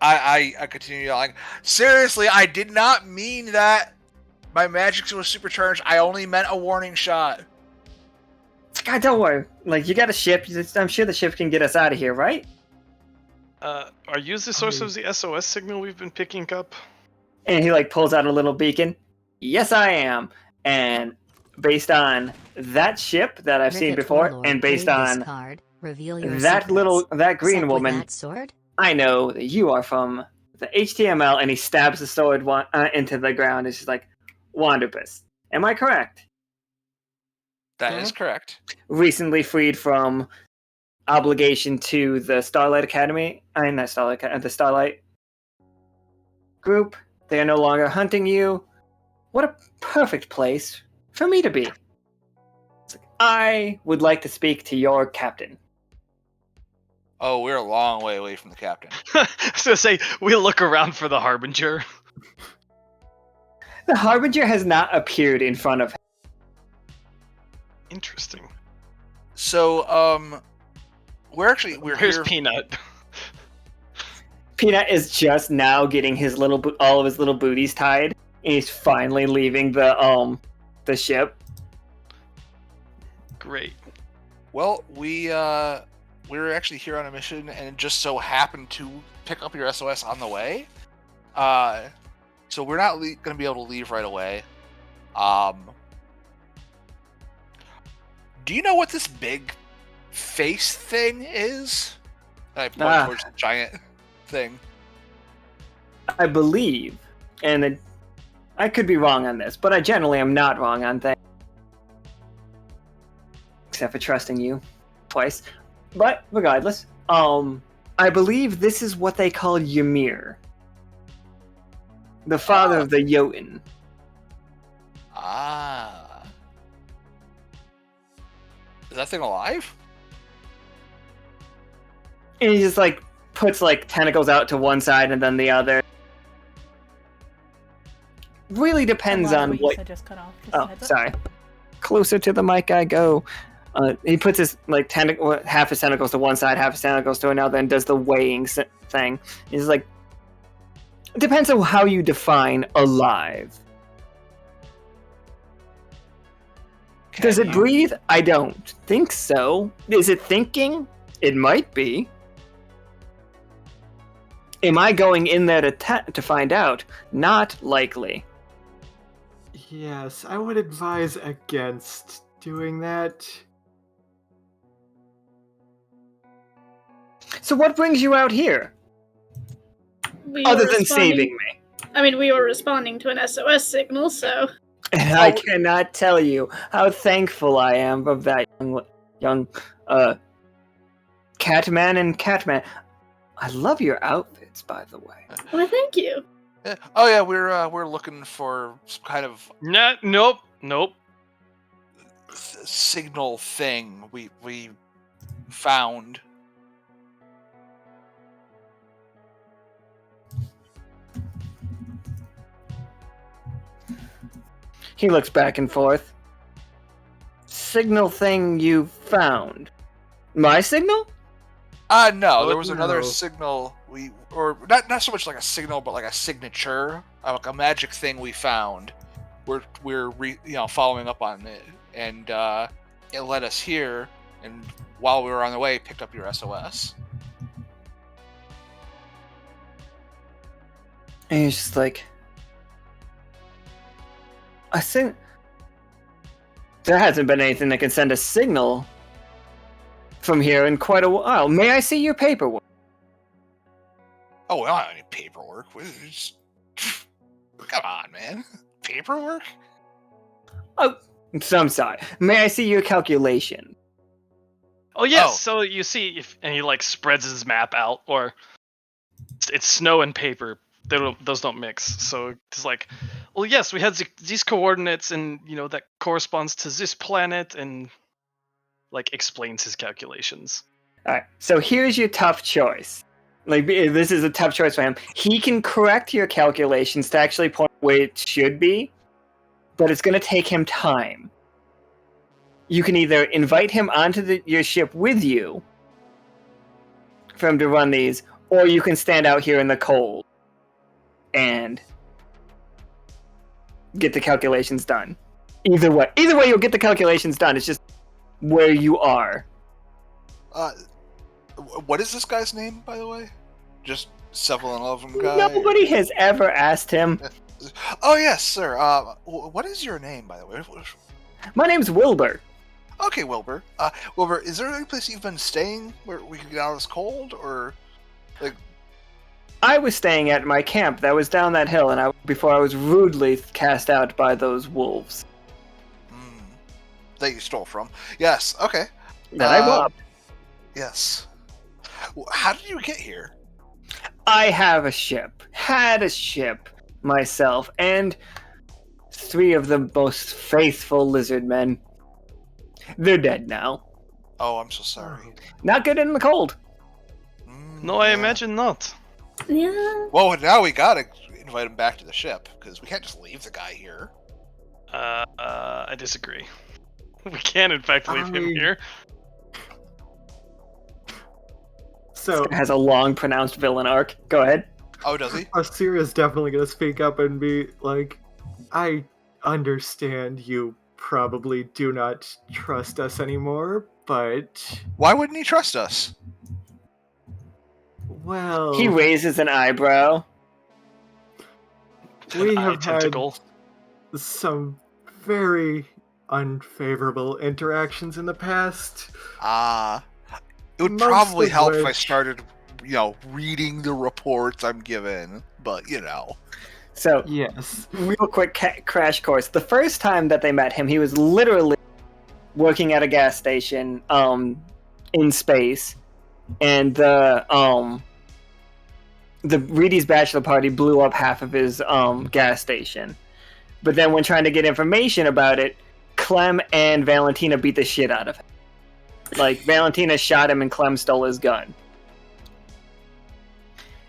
I continue yelling. Seriously, I did not mean that. My magic was supercharged. I only meant a warning shot. God, don't worry. Like, you got a ship. I'm sure the ship can get us out of here, right? Are you the source of the SOS signal we've been picking up? And he like pulls out a little beacon. Yes, I am. And based on that ship that I've seen Cricket before, Warlord, and based play this on card, reveal your that secrets. that green Except with woman, that sword? I know that you are from the HTML, and he stabs the sword into the ground. It's just like, Wanderpus. Am I correct? That is correct. Recently freed from obligation to the Starlight Academy. Not Starlight, the Starlight group. They are no longer hunting you. What a perfect place for me to be. I would like to speak to your captain. Oh, we're a long way away from the captain. I was gonna say, we look around for the Harbinger. The Harbinger has not appeared in front of him. Interesting. So, we're Here's here. Peanut. Peanut is just now getting his all of his little booties tied, and he's finally leaving the ship. Great. Well, we're actually here on a mission, and it just so happened to pick up your SOS on the way. So we're not going to be able to leave right away. Do you know what this big face thing is? I point towards the giant thing. I believe, and I could be wrong on this, but I generally am not wrong on things. Except for trusting you twice. But regardless, I believe this is what they call Ymir, the father of the Jotun. Ah. Is that thing alive? And he just like puts like tentacles out to one side and then the other. Really depends on what. Just cut off. Just Oh, heads up. sorry. Closer to the mic I go. He puts his like half his tentacles to one side, half his tentacles to another, and does the weighing thing. He's like, it depends on how you define alive. Does it breathe? I don't think so. Is it thinking? It might be. Am I going in there to find out? Not likely. Yes, I would advise against doing that. So what brings you out here? Other than saving me. I mean, we were responding to an SOS signal, so... And I cannot tell you how thankful I am of that young Catman and Catman. I love your outfits, by the way. Well, thank you. Oh yeah, we're looking for some kind of Nope. signal thing we found. He looks back and forth. Signal thing you found. My signal? No, there was another no. signal or not so much like a signal, but like a signature, like a magic thing we found. We're following up on it, and it led us here. And while we were on the way, picked up your SOS. And he's just like, I think there hasn't been anything that can send a signal from here in quite a while. May I see your paperwork? Oh, well, I don't need paperwork. Come on, man. Paperwork? Oh, so I'm sorry. May I see your calculation? Oh yes. Oh. So you see, and he like spreads his map out, or it's snow and paper. Those don't mix. So it's like, well, yes, we had these coordinates, and that corresponds to this planet, and like explains his calculations. All right. So here's your tough choice. Like, this is a tough choice for him. He can correct your calculations to actually point where it should be, but it's going to take him time. You can either invite him onto your ship with you for him to run these, or you can stand out here in the cold and get the calculations done. Either way, you'll get the calculations done. It's just where you are. What is this guy's name, by the way? Just 7-Eleven guy? Nobody has ever asked him. Oh, yes, sir. What is your name, by the way? My name's Wilbur. Okay, Wilbur. Wilbur, is there any place you've been staying where we can get out of this cold, or like? I was staying at my camp that was down that hill, and before I was rudely cast out by those wolves. That you stole from. Yes. Okay. That I robbed. Yes. How did you get here? I have a ship. Had a ship myself, and 3 of the most faithful lizard men. They're dead now. Oh, I'm so sorry. Not good in the cold. No, I imagine not. Yeah. Well, now we gotta invite him back to the ship, because we can't just leave the guy here. I disagree. We can, in fact, leave him here. So Has a long, pronounced villain arc. Go ahead. Oh, does he? Osiria's definitely gonna speak up and be like, I understand you probably do not trust us anymore, but Why wouldn't he trust us? well, He raises an eyebrow. we An eye have had tentacle. some very unfavorable interactions in the past. It would Most probably of help if I which- started, reading the reports I'm given, but, So, Yes. real quick crash course. The first time that they met him, he was literally working at a gas station in space, and the Reedy's bachelor party blew up half of his gas station. But then when trying to get information about it, Clem and Valentina beat the shit out of him. Like, Valentina shot him and Clem stole his gun.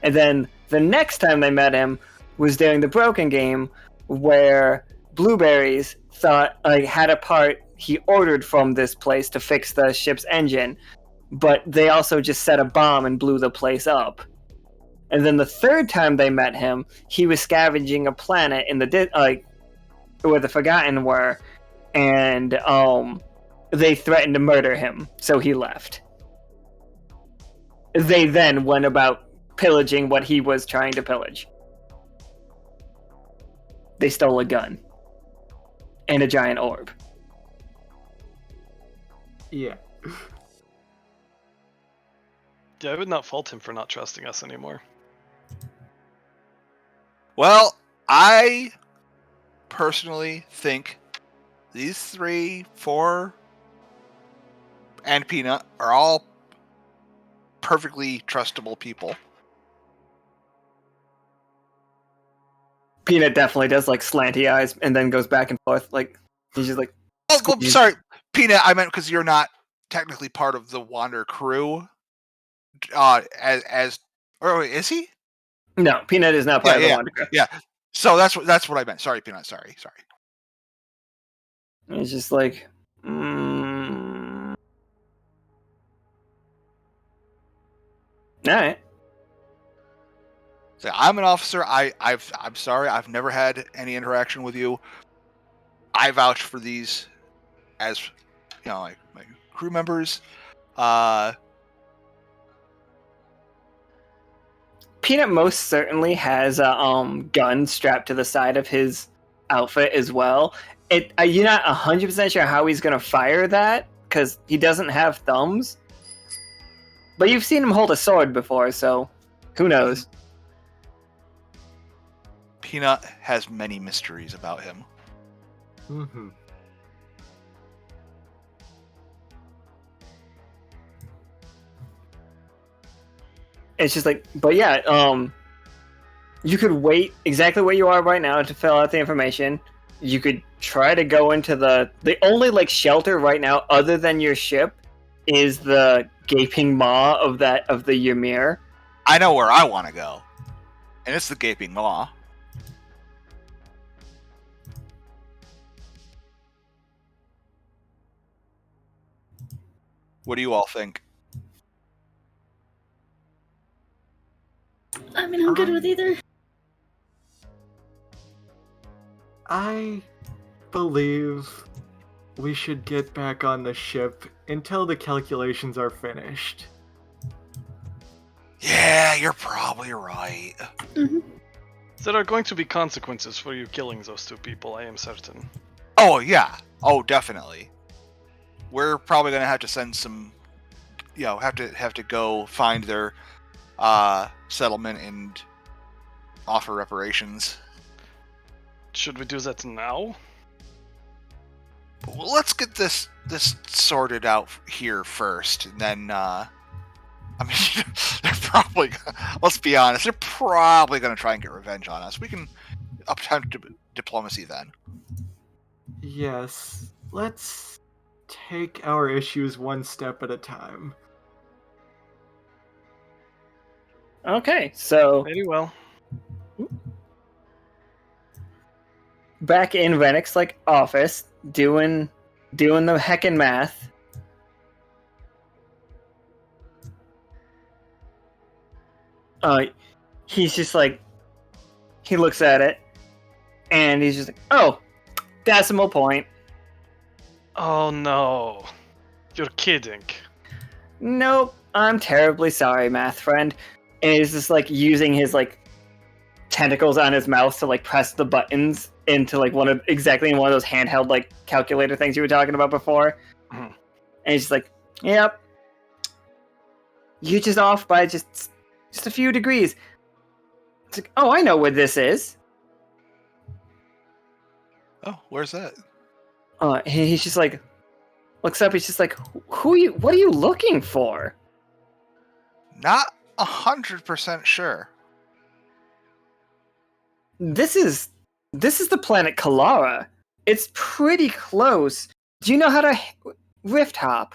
And then the next time they met him was during the Broken game, where Blueberries had a part he ordered from this place to fix the ship's engine, but they also just set a bomb and blew the place up. And then the third time they met him, he was scavenging a planet in where the Forgotten were, and they threatened to murder him, so he left. They then went about pillaging what he was trying to pillage. They stole a gun. And a giant orb. Yeah. Yeah, I would not fault him for not trusting us anymore. Well, I personally think these 3, 4, and Peanut are all perfectly trustable people. Peanut definitely does slanty eyes and then goes back and forth. He's just like, Oh, well, sorry, Peanut, I meant because you're not technically part of the Wander crew. Or wait, is he? no, Peanut is not part of the Wander Crew. Yeah. So that's what I meant. Sorry, Peanut. Sorry. He's just like, Alright. So I'm an officer. I'm sorry. I've never had any interaction with you. I vouch for these as my crew members. Peanut most certainly has a gun strapped to the side of his outfit as well. You're not 100% sure how he's going to fire that, because he doesn't have thumbs. But you've seen him hold a sword before, so who knows? Peanut has many mysteries about him. Mm-hmm. It's just like, but yeah, you could wait exactly where you are right now to fill out the information. You could try to go into the only like shelter right now, other than your ship, is the gaping maw of the Ymir. I know where I want to go, and it's the Gaping Maw. What do you all think? I mean, I'm good with either. I believe we should get back on the ship until the calculations are finished. Yeah, you're probably right. Mm-hmm. There are going to be consequences for you killing those two people, I am certain. Oh, yeah. Oh, definitely. We're probably going to have to send some... have to go find their settlement and offer reparations. Should we do that now? Well, let's get this sorted out here first, and then, I mean, they're probably, let's be honest, they're probably going to try and get revenge on us. We can attempt diplomacy then. Yes, let's take our issues one step at a time. Okay, so Very well. back in Renic's like office, doing the heckin' math. He's just like, he looks at it, and he's just like, oh, decimal point. Oh no. You're kidding. Nope, I'm terribly sorry, math friend. And he's just like using his like tentacles on his mouth to like press the buttons into like one of those handheld like calculator things you were talking about before. Mhm. And he's just like, yep, you're just off by just a few degrees. It's like, oh, I know where this is. Oh, where's that? He's just like, looks up. He's just like, what are you looking for? Not 100% sure. This is the planet Kalara. It's pretty close. Do you know how to rift hop?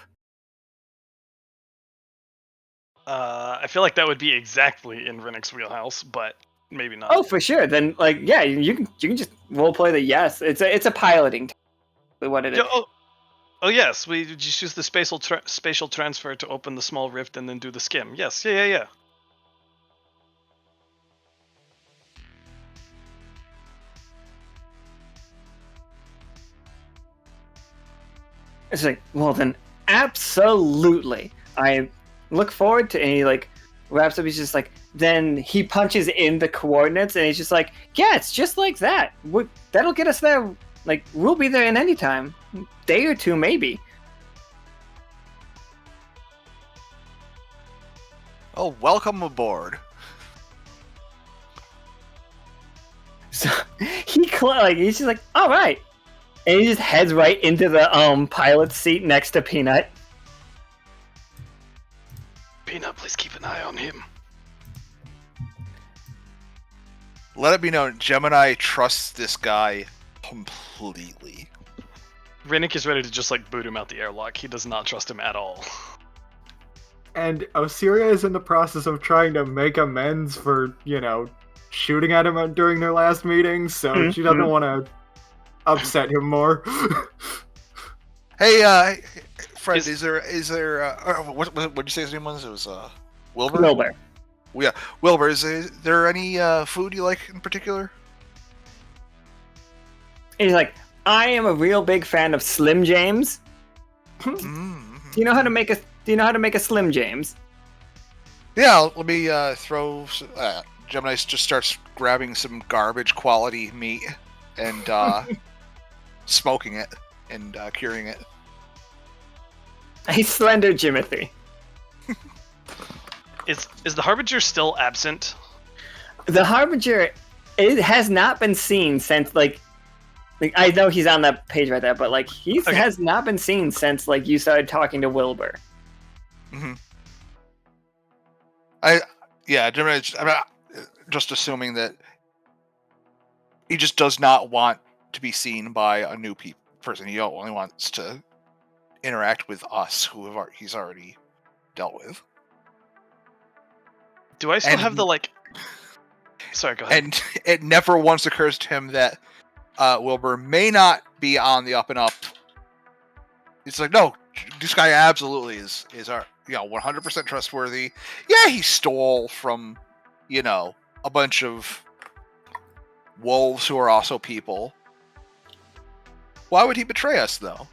I feel like that would be exactly in Renic's wheelhouse, but maybe not. Oh, for sure. Then, like, yeah, you can just roleplay the yes. It's a piloting. What it is. Oh yes, we just use the spatial transfer to open the small rift and then do the skim. Yes, yeah. It's like, well then, absolutely. I look forward to. And he like wraps up. He's just like, then he punches in the coordinates, and he's just like, yeah, it's just like that. That'll get us there. Like, we'll be there in any time, day or two maybe. Oh, welcome aboard. So he's just like, all right, and he just heads right into the pilot's seat next to Peanut. Peanut, please keep an eye on him. Let it be known, Gemini trusts this guy completely. Renic is ready to just like boot him out the airlock. He does not trust him at all. And Osiria is in the process of trying to make amends for, shooting at him during their last meeting, so she doesn't want to upset him more. Hey, friend, is there what did you say his name was? It was Wilbur? Wilbur. Yeah, Wilbur, is there any food you like in particular? And he's like, I am a real big fan of Slim James. Mm-hmm. Do you know how to make a Slim James? Yeah, let me throw. Gemini just starts grabbing some garbage quality meat and smoking it and curing it. A slender Jimothy. Is the Harbinger still absent? The Harbinger it has not been seen since like I know he's on that page right there, but like has not been seen since like you started talking to Wilbur. Mm-hmm. Gemini, I'm just assuming that he just does not want to be seen by a new person. He only wants to interact with us, who he's already dealt with. Do I still have the like? Sorry, go ahead. And it never once occurs to him that Wilbur may not be on the up and up. It's like, no, this guy absolutely is our 100% trustworthy. Yeah, he stole from a bunch of wolves who are also people. Why would he betray us, though?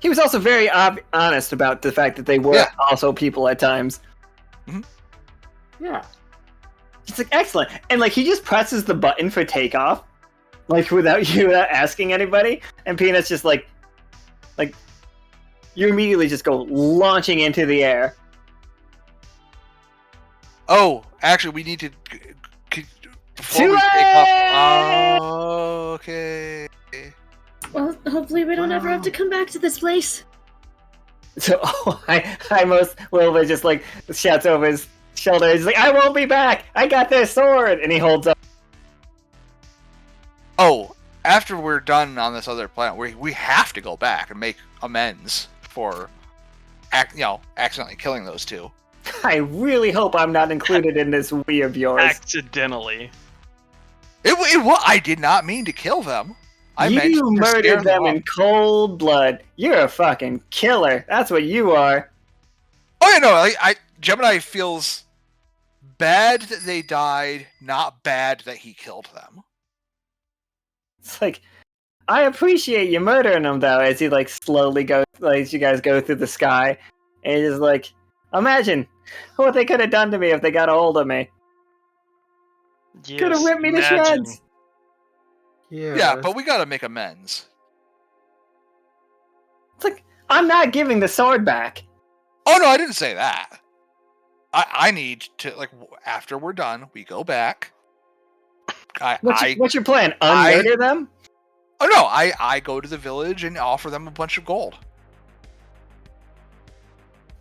He was also very honest about the fact that they were also people at times. Mm-hmm. Yeah. It's like excellent, and like he just presses the button for takeoff, like without asking anybody, and Peanut's just like you immediately just go launching into the air. Oh, actually, we need to before we take off. Oh, okay. Well, hopefully we don't ever have to come back to this place. So Wilbur just like shouts over his shoulder. He's like, "I won't be back. I got this sword," and he holds up. Oh, after we're done on this other planet, we have to go back and make amends for, accidentally killing those two. I really hope I'm not included in this we of yours. Accidentally. I did not mean to kill them. You murdered them in cold blood. You're a fucking killer. That's what you are. Oh, yeah, no, Gemini feels bad that they died, not bad that he killed them. It's like, I appreciate you murdering them, though, as he, like, slowly goes, like, as you guys go through the sky. And he's just like, imagine what they could have done to me if they got a hold of me. Yes, could have ripped me to shreds. Yeah, but we gotta make amends. It's like, I'm not giving the sword back. Oh, no, I didn't say that. I need to, like, after we're done, we go back. What's your plan? Unmurder them? Oh, no, I go to the village and offer them a bunch of gold.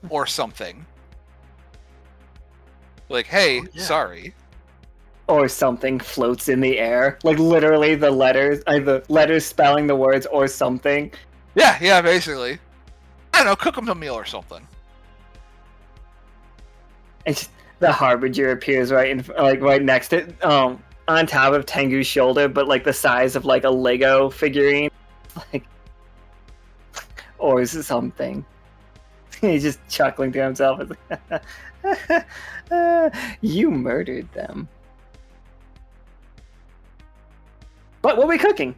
Or something. Like, hey, sorry. Or something floats in the air. Like, literally the letters spelling the words or something. Yeah, basically. I don't know, cook them a meal or something. And just, the Harbinger appears right next to on top of Tengu's shoulder, but like the size of like a Lego figurine. Like, or something. He's just chuckling to himself. You murdered them. But what are we cooking?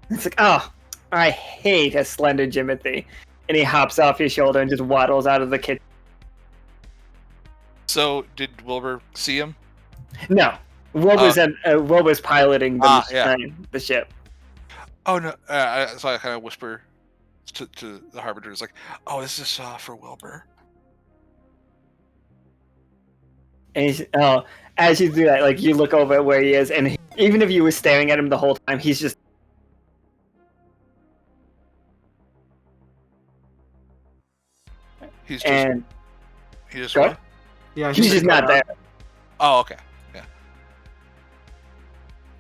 It's like, oh, I hate a slender Jimothy. And he hops off your shoulder and just waddles out of the kitchen. So, did Wilbur see him? No. Wilbur's piloting the ship. Oh, no. So I kind of whisper to the Harbinger. It's like, oh, this is for Wilbur. And as you do that, like, you look over at where he is, and even if you were staring at him the whole time, he's just... He just what? Yeah, he's just not there. Oh, okay. Yeah.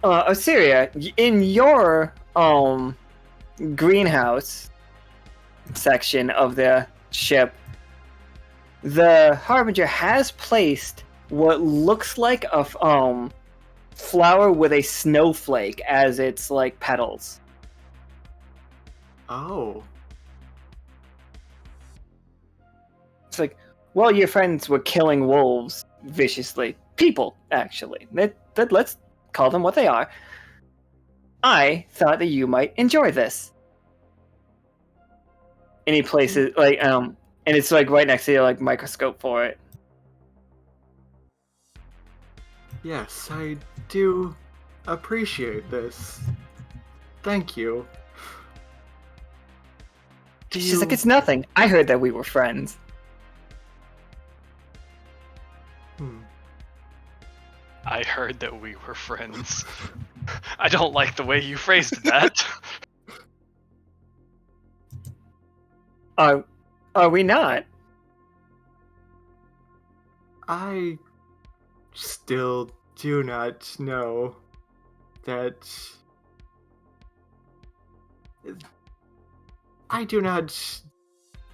Osiria, in your greenhouse section of the ship, the Harbinger has placed what looks like a flower with a snowflake as its like petals. Oh. It's like, well, your friends were killing wolves viciously. People, actually. Let's call them what they are. I thought that you might enjoy this. And he places and it's like right next to your like microscope for it. Yes, I do appreciate this. Thank you. She's like, it's nothing. I heard that we were friends. I heard that we were friends. I don't like the way you phrased that. Are we not? I still do not know that. I do not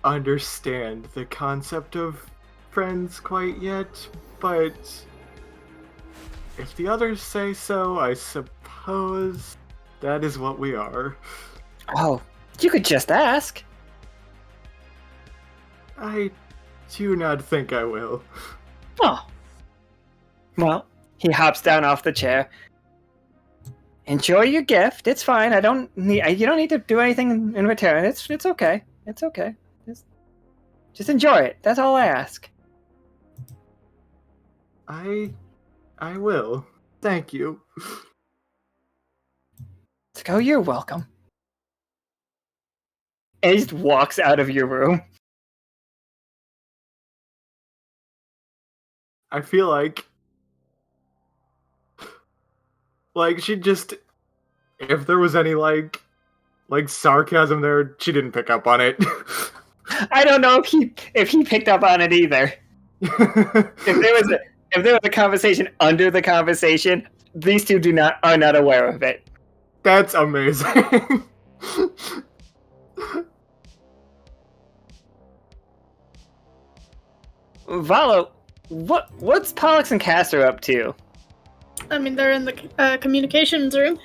understand the concept of friends quite yet, but if the others say so, I suppose that is what we are. Oh, you could just ask. I do not think I will. Oh. Well, he hops down off the chair. Enjoy your gift. It's fine. You don't need to do anything in return. It's okay. It's okay. Just enjoy it. That's all I ask. I will. Thank you. It's like, oh, you're welcome. And he just walks out of your room. I feel like she just, if there was any like sarcasm there, she didn't pick up on it. I don't know if he picked up on it either. If there was a conversation under the conversation, these two are not aware of it. That's amazing. Valla, what's Pollux and Castor up to? I mean, they're in the communications room.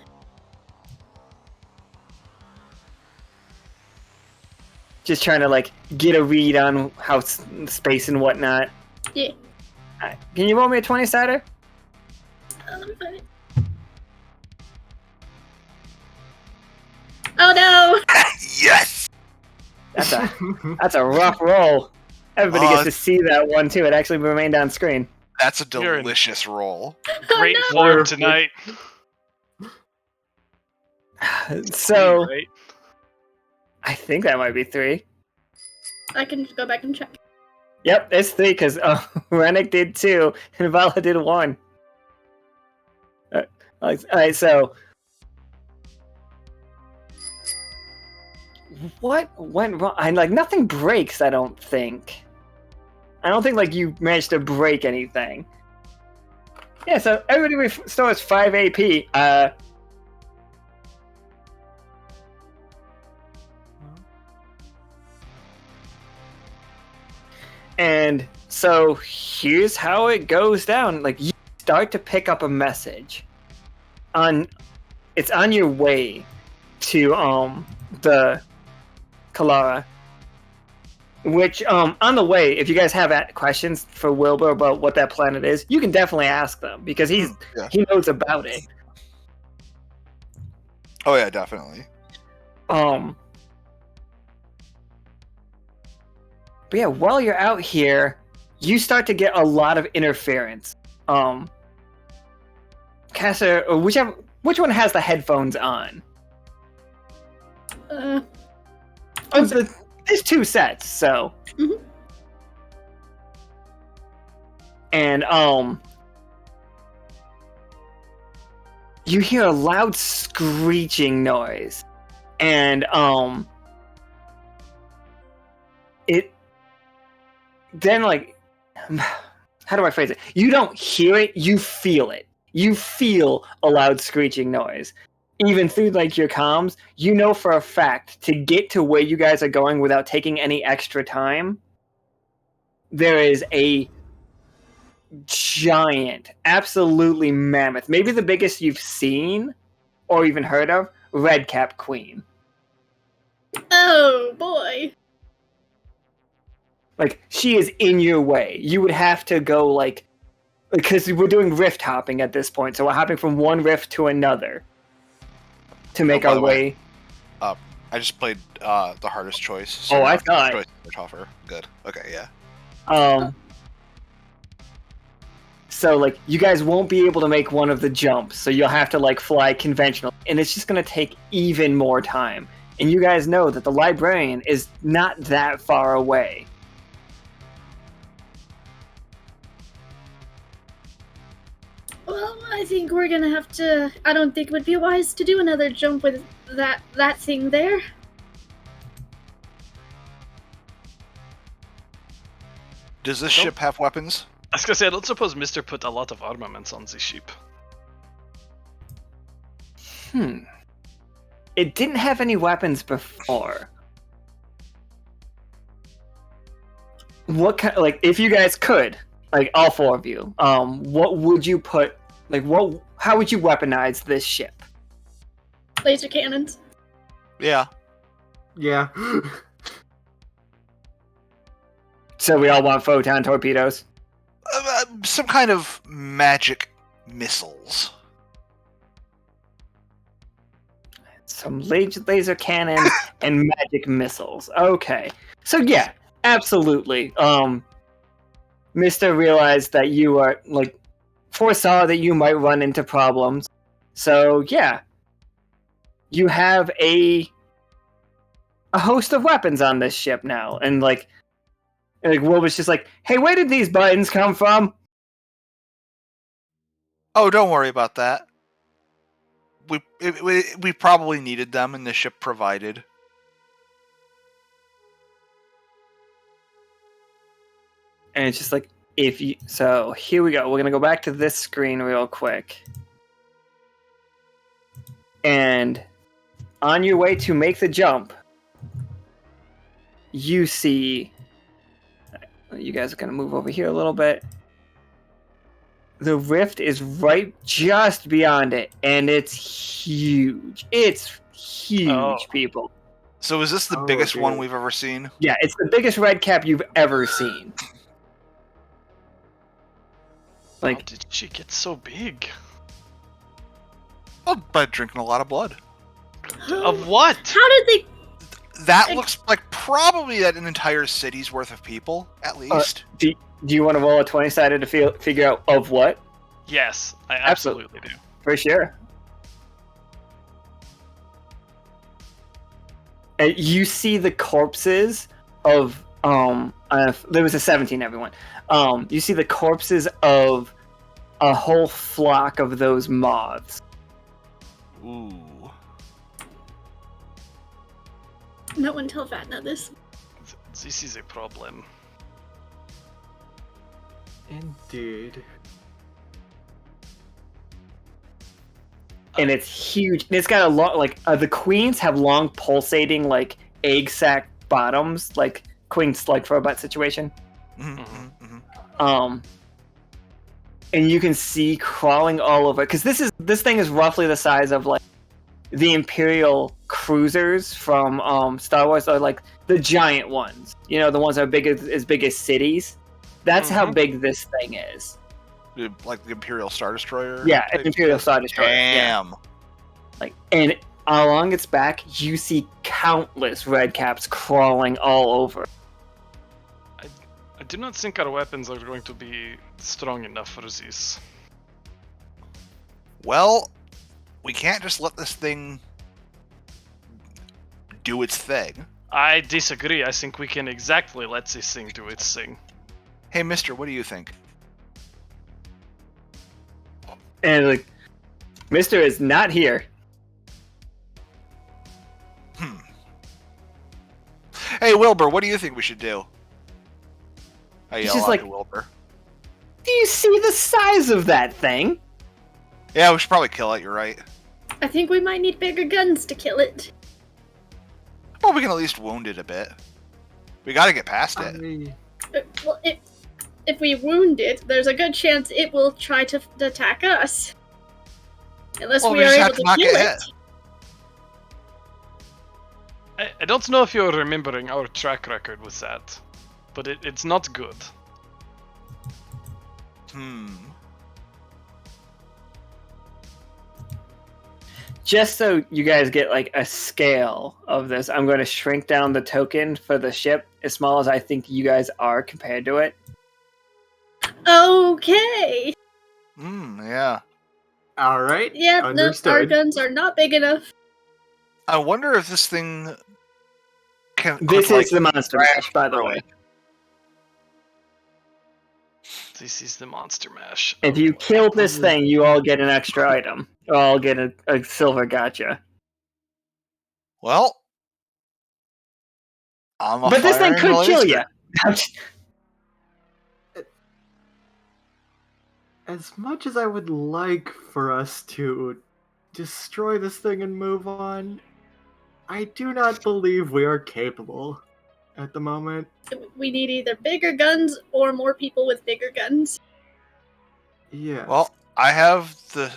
Just trying to get a read on how space and whatnot. Yeah. Can you roll me a 20-sider? Oh no! Yes! That's a rough roll. Everybody gets to see that one too. It actually remained on screen. That's a delicious roll. Great Oh, no. form tonight. So, Right? I think that might be 3. I can just go back and check. Yep, it's 3 because Renic did 2 and Valla did 1. Alright, so what went wrong? Nothing breaks, I don't think. I don't think you managed to break anything. Yeah, so everybody restores 5 AP. And so here's how it goes down. You start to pick up a message. It's on your way to the Kalara. Which on the way, if you guys have questions for Wilbur about what that planet is, you can definitely ask them because he knows about it. Oh yeah, definitely. But yeah, while you're out here, you start to get a lot of interference. Castor, or which one has the headphones on? There's 2 sets, so. Mm-hmm. And you hear a loud screeching noise, and it. Then, how do I phrase it? You don't hear it, you feel it. You feel a loud screeching noise. Even through, your comms, you know for a fact, to get to where you guys are going without taking any extra time, there is a giant, absolutely mammoth, maybe the biggest you've seen, or even heard of, Redcap Queen. Oh, boy. She is in your way. You would have to go, because we're doing rift hopping at this point, so we're hopping from one rift to another to make our way. I just played the hardest choice. So I thought. Choice tougher. Good. Okay, yeah. So, you guys won't be able to make one of the jumps, so you'll have to, fly conventional, and it's just going to take even more time. And you guys know that the librarian is not that far away. Well, I think we're gonna have to. I don't think it would be wise to do another jump with that thing there. Does this ship have weapons? I was gonna say, I don't suppose Mister put a lot of armaments on the ship. It didn't have any weapons before. What kind? Like, if you guys could, like all four of you, what would you put? Like, what? How would you weaponize this ship? Laser cannons. Yeah. Yeah. So we all want photon torpedoes. Some kind of magic missiles. Some laser cannons and magic missiles. Okay. So yeah, absolutely. Mr. realized that you are foresaw that you might run into problems. So yeah. You have a host of weapons on this ship now. And Will was just like, hey, where did these buttons come from? Oh, don't worry about that. We probably needed them, and the ship provided. And it's just like, so here we go. We're gonna go back to this screen real quick. And on your way to make the jump, you see. You guys are gonna move over here a little bit. The rift is right just beyond it, and it's huge. It's huge, people. So is this the biggest one we've ever seen? Yeah, it's the biggest red cap you've ever seen. How did she get so big? Oh, by drinking a lot of blood. Of what? How did they? That looks like probably an entire city's worth of people, at least. Do you want to roll a 20-sided to figure out of what? Yes, I absolutely do. For sure. And you see the corpses of there was a 17, everyone. You see the corpses of a whole flock of those moths. Ooh. No one tell Vatna this. This is a problem. Indeed. And it's huge. And it's got a lot, the queens have long pulsating, egg sac bottoms, like queen's for a butt situation. Mm-hmm, mm-hmm. And you can see crawling all over, because this thing is roughly the size of the Imperial cruisers from Star Wars, are the giant ones. You know, the ones that are as big as cities. That's how big this thing is. Like the Imperial Star Destroyer? Yeah, an Imperial Star Destroyer. Damn. Yeah. And along its back, you see countless red caps crawling all over. I do not think our weapons are going to be strong enough for this. Well, we can't just let this thing do its thing. I disagree. I think we can exactly let this thing do its thing. Hey, mister, what do you think? And Mister is not here. Hey, Wilbur, what do you think we should do? I He's yell just out to Wilbur. Do you see the size of that thing? Yeah, we should probably kill it, you're right. I think we might need bigger guns to kill it. Well, we can at least wound it a bit. We gotta get past it. Well, if we wound it, there's a good chance it will try to attack us. Unless we are able to kill it. I don't know if you're remembering our track record with that, but it's not good. Just so you guys get a scale of this, I'm going to shrink down the token for the ship as small as I think you guys are compared to it. Okay. Yeah. All right. Yeah, understood. our guns are not big enough. I wonder if this thing can. This is the monster mash, by the way. This is the monster mash. If you kill this thing, you all get an extra item. Or all get a silver gotcha. Well, I'm a But this thing fire could kill laser. you. As much as I would like for us to destroy this thing and move on, I do not believe we are capable at the moment. We need either bigger guns or more people with bigger guns. Yeah. Well, I have the.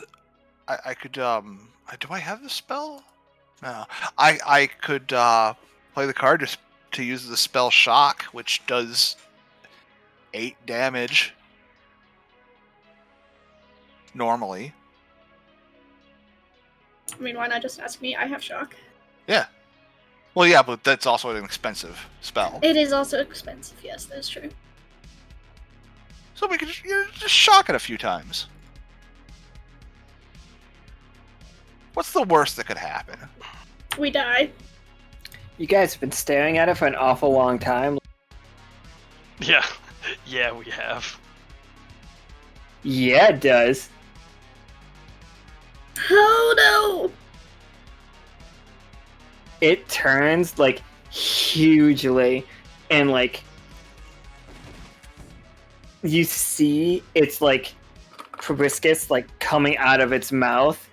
I could. Do I have the spell? No. I could play the card to use the spell Shock, which does 8 damage normally. I mean, why not just ask me? I have shock. Yeah. Well, yeah, but that's also an expensive spell. It is also expensive, yes, that's true. So we could just shock it a few times. What's the worst that could happen? We die. You guys have been staring at it for an awful long time. Yeah. Yeah, we have. Yeah, it does. Oh no! It turns, like, hugely, and, like, you see its, like, proboscis, like, coming out of its mouth.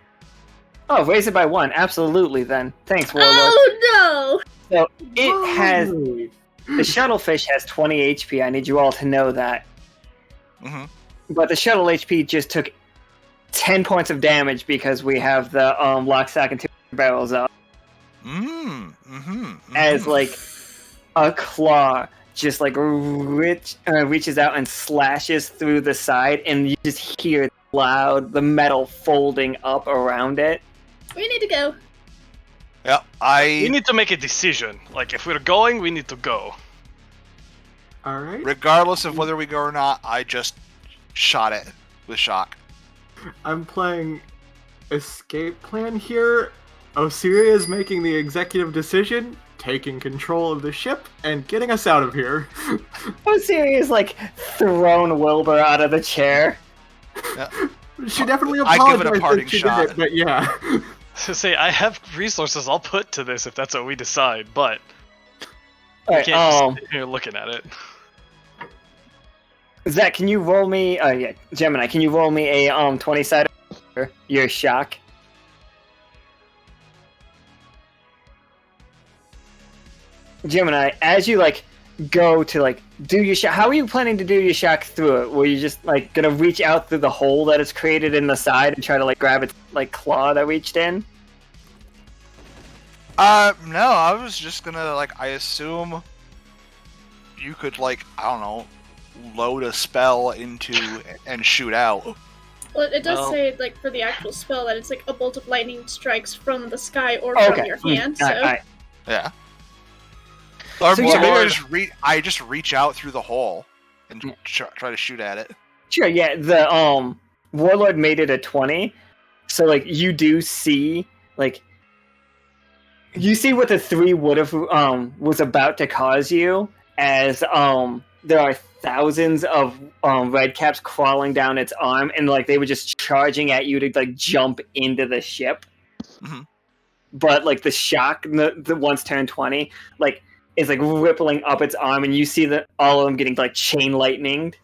Oh, raise it by 1. Absolutely, then. Thanks, Warlord. Oh no! So, it has... The Shuttlefish has 20 HP. I need you all to know that. Mm-hmm. But the Shuttle HP just took 10 points of damage because we have the lock, stock, and 2 barrels up. As, like, a claw just, like, reaches out and slashes through the side, and you just hear loud, the metal folding up around it. We need to go. Yeah, We need to make a decision. Like, if we're going, we need to go. Alright. regardless of whether we go or not, I just shot it with shock. I'm playing escape plan here. Osiria is making the executive decision, taking control of the ship, and getting us out of here. Osiria's, like, thrown Wilbur out of the chair. Yeah. She definitely I give it a apologized parting that she shot. did it, but yeah. So say, I have resources I'll put to this if that's what we decide, but we Alright, can't just sit here looking at it. Zach, can you roll me... yeah, Gemini, can you roll me a 20-sided for your shock? Gemini, as you, like, go to, like, do your shock... How are you planning to do your shock through it? Were you just, like, gonna reach out through the hole that it's created in the side and try to, like, grab its, like, claw that reached in? No, I was just gonna, like, I assume you could, like, I don't know, load a spell into and shoot out. Well, it does Well- say, like, for the actual spell that it's like a bolt of lightning strikes from the sky or Okay. from your hand, so... Alright. Yeah. Or So so yeah, maybe I just reach out through the hole and try to shoot at it. Sure, yeah, the Warlord made it a 20, so, like, you do see, like, you see what the 3 would have was about to cause you, as there are thousands of red caps crawling down its arm, and, like, they were just charging at you to, like, jump into the ship. Mm-hmm. But, like, the shock, the once turned 20, like, is, like, rippling up its arm, and you see that all of them getting, like, chain lightninged.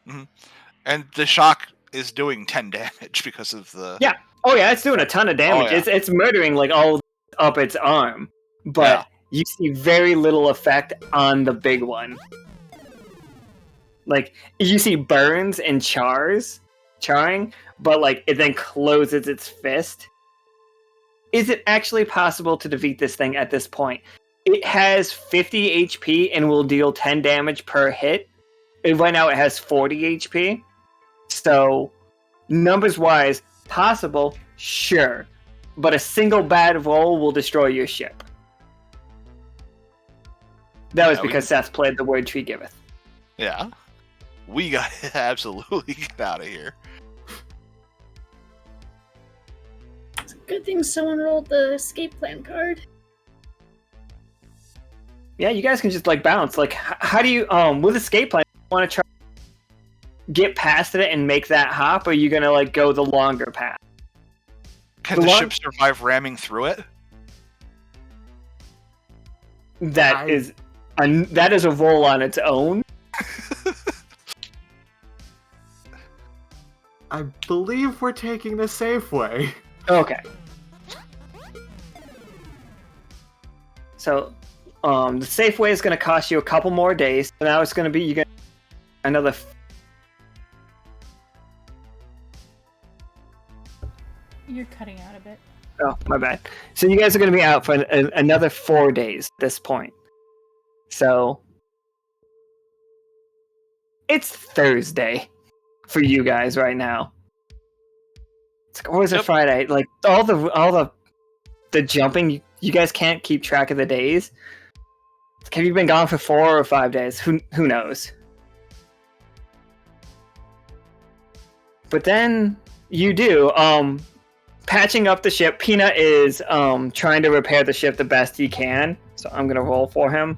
Mm-hmm. And the shock is doing 10 damage because of the... Yeah. Oh yeah, it's doing a ton of damage. Oh, yeah. It's murdering, like, all up its arm. But you see very little effect on the big one. Like, you see burns and charring, but, like, it then closes its fist. Is it actually possible to defeat this thing at this point? It has 50 HP and will deal 10 damage per hit. And right now it has 40 HP. So, numbers-wise, possible, sure. But a single bad roll will destroy your ship. That was because Seth played the word tree giveth. Yeah. We got to absolutely get out of here. It's a good thing someone rolled the escape plan card. Yeah, you guys can just, like, bounce. Like, how do you, with escape plan, you want to try... get past it and make that hop, or are you gonna like go the longer path? Can the ship survive ramming through it? That is a roll on its own. I believe we're taking the safe way. Okay. So, the safe way is going to cost you a couple more days. So now it's going to be another. You're cutting out a bit. Oh, my bad. So you guys are going to be out for another 4 days at this point. So it's Thursday for you guys right now. Or is it Friday? Like all the jumping, you guys can't keep track of the days. Have you been gone for 4 or 5 days? Who knows? But then you do. Patching up the ship. Peanut is trying to repair the ship the best he can. So I'm gonna roll for him.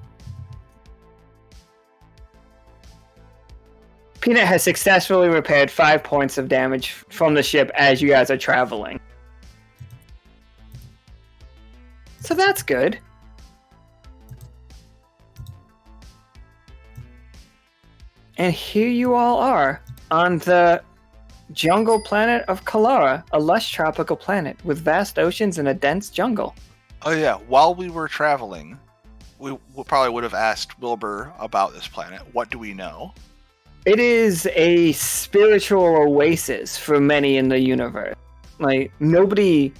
Peanut has successfully repaired 5 points of damage from the ship as you guys are traveling. So that's good. And here you all are on the jungle planet of Kalara, a lush tropical planet with vast oceans and a dense jungle. Oh yeah, while we were traveling, we probably would have asked Wilbur about this planet. What do we know? It is a spiritual oasis for many in the universe. Like, there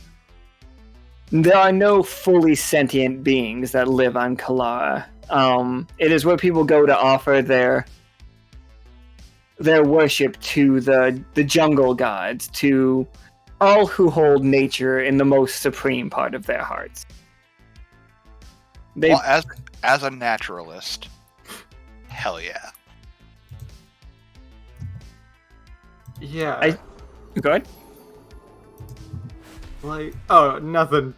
are no fully sentient beings that live on Kalara. It is where people go to offer their worship to the jungle gods, to all who hold nature in the most supreme part of their hearts. Well, as a naturalist, hell yeah. Yeah. Go ahead. Like, oh, nothing.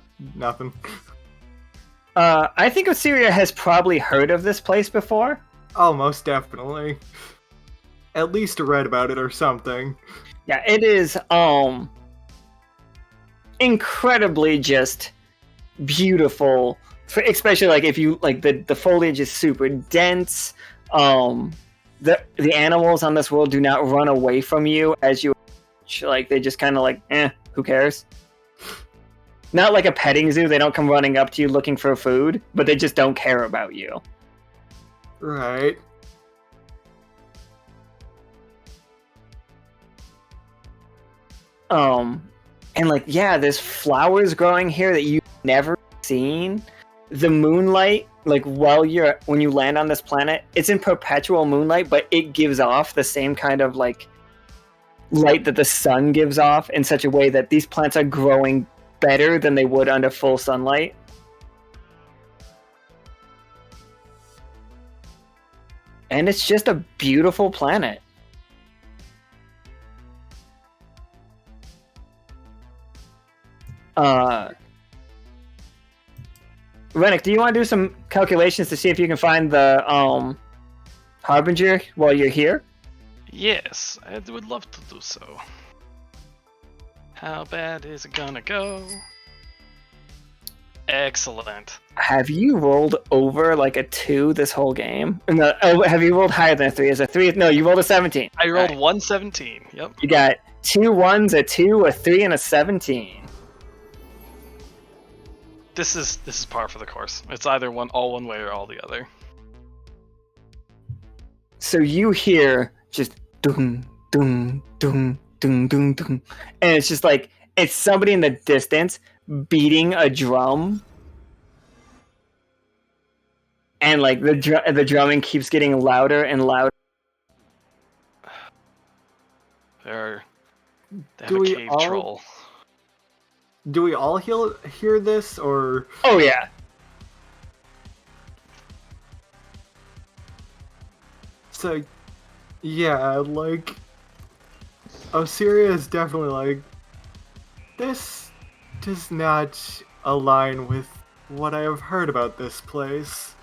I think Osiria has probably heard of this place before. Oh, most definitely. At least read about it or something. Yeah, it is incredibly just beautiful. Especially like if you like the foliage is super dense. The animals on this world do not run away from you as you like. They just kind of like, who cares? Not like a petting zoo. They don't come running up to you looking for food, but they just don't care about you. Right. And like, yeah, there's flowers growing here that you've never seen. The moonlight, like when you land on this planet, it's in perpetual moonlight, but it gives off the same kind of like light that the sun gives off in such a way that these plants are growing better than they would under full sunlight. And it's just a beautiful planet. Renic, do you want to do some calculations to see if you can find the Harbinger while you're here? Yes, I would love to do so. How bad is it gonna go? Excellent. Have you rolled over like a 2 this whole game? No, have you rolled higher than a 3? Is a 3? No, you rolled a 17. I rolled 117. Yep. You got 2 1s, a 2, a 3, and a 17. This is par for the course. It's either all one way or all the other. So you hear just dum dum dum dum dum dum, and it's just like it's somebody in the distance beating a drum, and like the drumming keeps getting louder and louder. They have a cave troll. Do we all hear this, or...? Oh, yeah. So, yeah, like... Osiria is definitely like... This does not align with what I have heard about this place.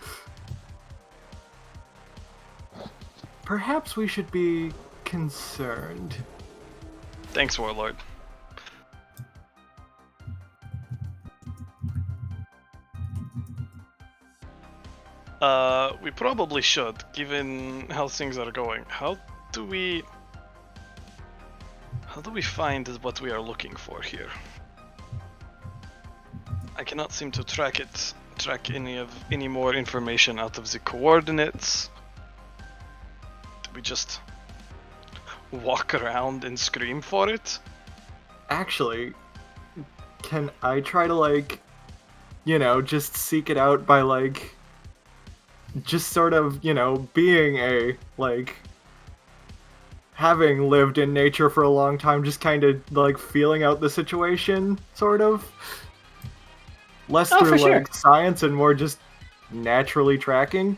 Perhaps we should be concerned. Thanks, Warlord. We probably should, given how things are going. How do we find what we are looking for here? I cannot seem to track any more information out of the coordinates. Do we just walk around and scream for it? Actually, can I try to, like, just seek it out by, like, just sort of, being a, like, having lived in nature for a long time, just kind of, like, feeling out the situation, sort of? Less through, like, science and more just naturally tracking?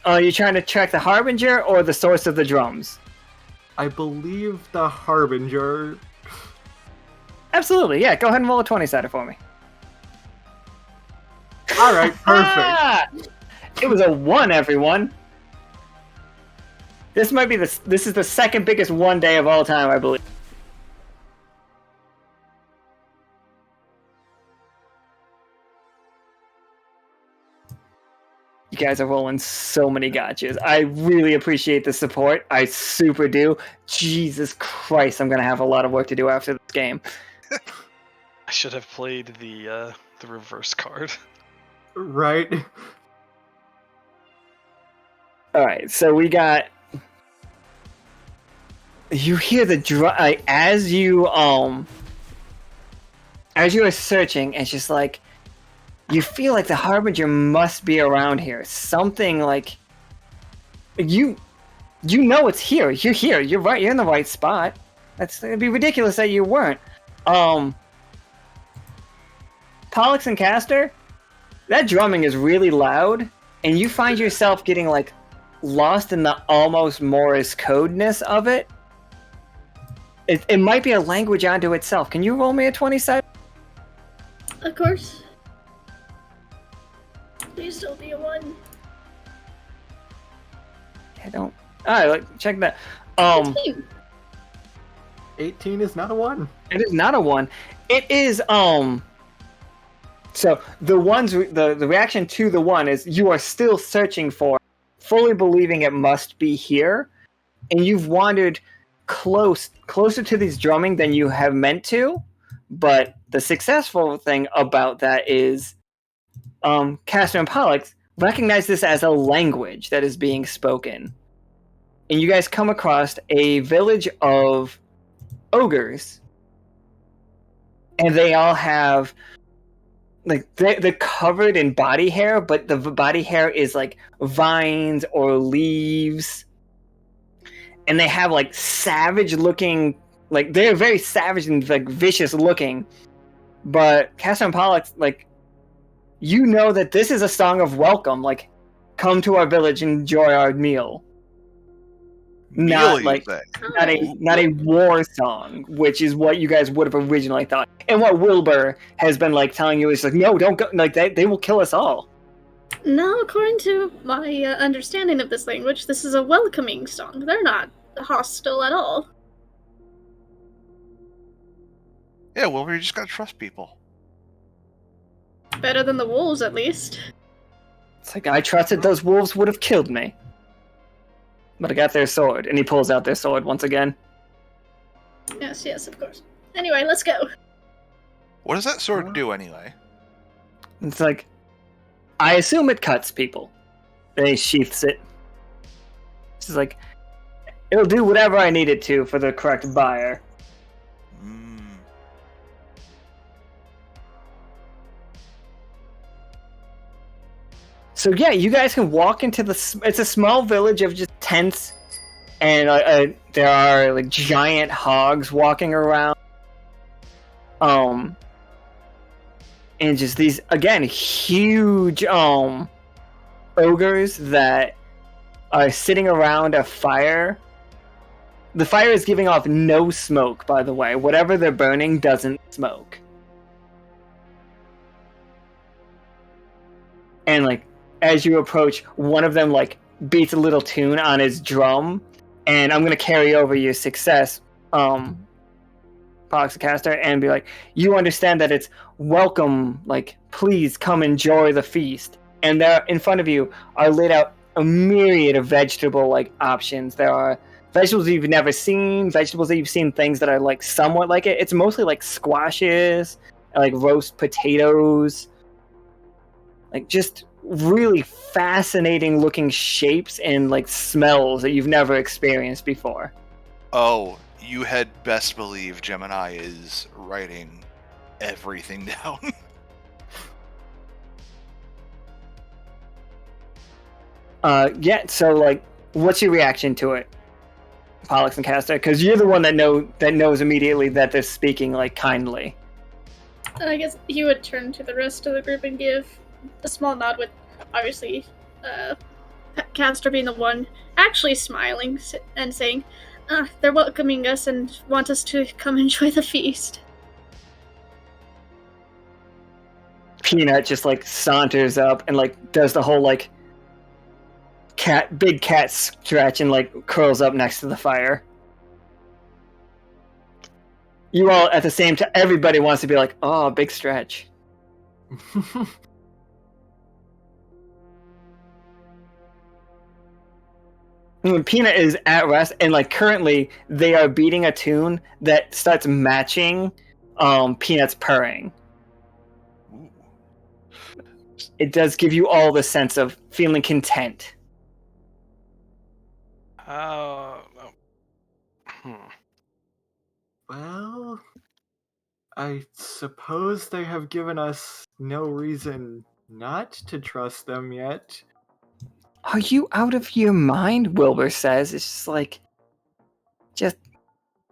Are you trying to track the Harbinger or the source of the drums? I believe the Harbinger. Absolutely, yeah. Go ahead and roll a 20-sided for me. Alright, perfect. It was a 1, everyone. This is the second biggest one day of all time, I believe. You guys are rolling so many gotchas. I really appreciate the support. I super do. Jesus Christ, I'm gonna have a lot of work to do after this game. I should have played the reverse card. Right. Alright, so we got... You hear the as you are searching, it's just like... You feel like the Harbinger must be around here. Something like... You know it's here. You're here. You're right. You're in the right spot. It'd be ridiculous that you weren't. Pollux and Castor, that drumming is really loud, and you find yourself getting, like, lost in the almost Morse codeness of it. It might be a language unto itself. Can you roll me a 20-sided? Of course. Please don't be a 1. I don't... Alright, check that. 18 is not a 1. It is not a 1. It is, So, the reaction to the 1 is you are still searching for, fully believing it must be here, and you've wandered closer to these drumming than you have meant to, but the successful thing about that is Castor and Pollux recognize this as a language that is being spoken. And you guys come across a village of ogres. And they all have... Like, they're covered in body hair, but the body hair is, like, vines or leaves. And they have, like, savage-looking... Like, they're very savage and, like, vicious-looking. But Castor and Pollux, like... You know that this is a song of welcome, like, come to our village and enjoy our meal. Not a war song, which is what you guys would have originally thought. And what Wilbur has been, like, telling you is, like, no, don't go, like, they will kill us all. No, according to my understanding of this language, this is a welcoming song. They're not hostile at all. Yeah, Wilbur, you just gotta trust people. Better than the wolves, at least. It's like, I trusted those wolves would have killed me. But I got their sword. And he pulls out their sword once again. Yes, of course. Anyway, let's go. What does that sword do, anyway? It's like, I assume it cuts people. And he sheaths it. It's just like, it'll do whatever I need it to for the correct buyer. So yeah, you guys can walk into it's a small village of just tents, and there are, like, giant hogs walking around. And just these, again, huge, ogres that are sitting around a fire. The fire is giving off no smoke, by the way. Whatever they're burning doesn't smoke. And, like, as you approach, one of them, like, beats a little tune on his drum, and I'm gonna carry over your success, Pollux and Castor, and be like, you understand that it's welcome, like, please come enjoy the feast. And there in front of you are laid out a myriad of vegetable like options. There are vegetables you've never seen, vegetables that you've seen, things that are like somewhat like it. It's mostly like squashes, like roast potatoes, like just really fascinating looking shapes and like smells that you've never experienced before. Oh, you had best believe Gemini is writing everything down. Yeah, so like, what's your reaction to it, Pollux and Castor? Because you're the one that knows immediately that they're speaking like kindly. I guess he would turn to the rest of the group and give a small nod, with obviously Castor being the one actually smiling and saying, they're welcoming us and want us to come enjoy the feast. Peanut just like saunters up and like does the whole like big cat stretch and like curls up next to the fire. You all at the same time, everybody wants to be like, oh, big stretch. Peanut is at rest, and like currently they are beating a tune that starts matching Peanut's purring. It does give you all the sense of feeling content. Well, I suppose they have given us no reason not to trust them yet. Are you out of your mind? Wilbur says. It's just like,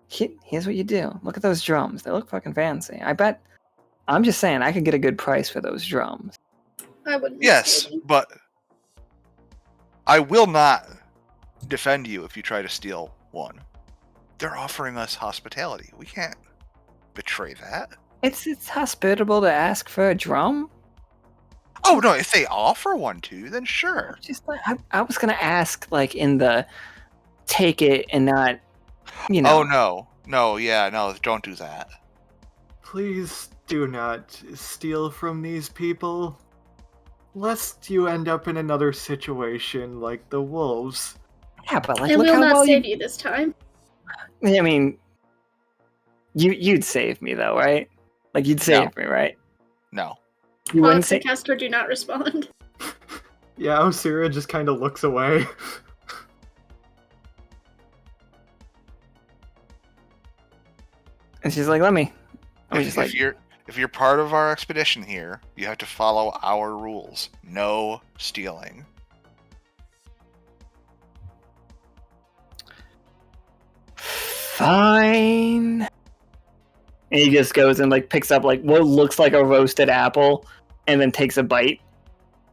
here's what you do. Look at those drums. They look fucking fancy. I'm just saying, I could get a good price for those drums. I wouldn't. Yes, but I will not defend you if you try to steal one. They're offering us hospitality. We can't betray that. It's hospitable to ask for a drum. Oh no! If they offer one to, then sure. Just like I was gonna ask, like in the take it and not, you know. Oh no! Don't do that. Please do not steal from these people, lest you end up in another situation like the wolves. Yeah, but like, and look we'll how not well save you this time. I mean, you'd save me though, right? Like you'd save me, right? No. You wouldn't Pollux say. and Castor do not respond. Yeah, Osiria just kind of looks away. And she's like, let me just like. If you're part of our expedition here, you have to follow our rules. No stealing. Fine. And he just goes and like picks up like what looks like a roasted apple, and then takes a bite,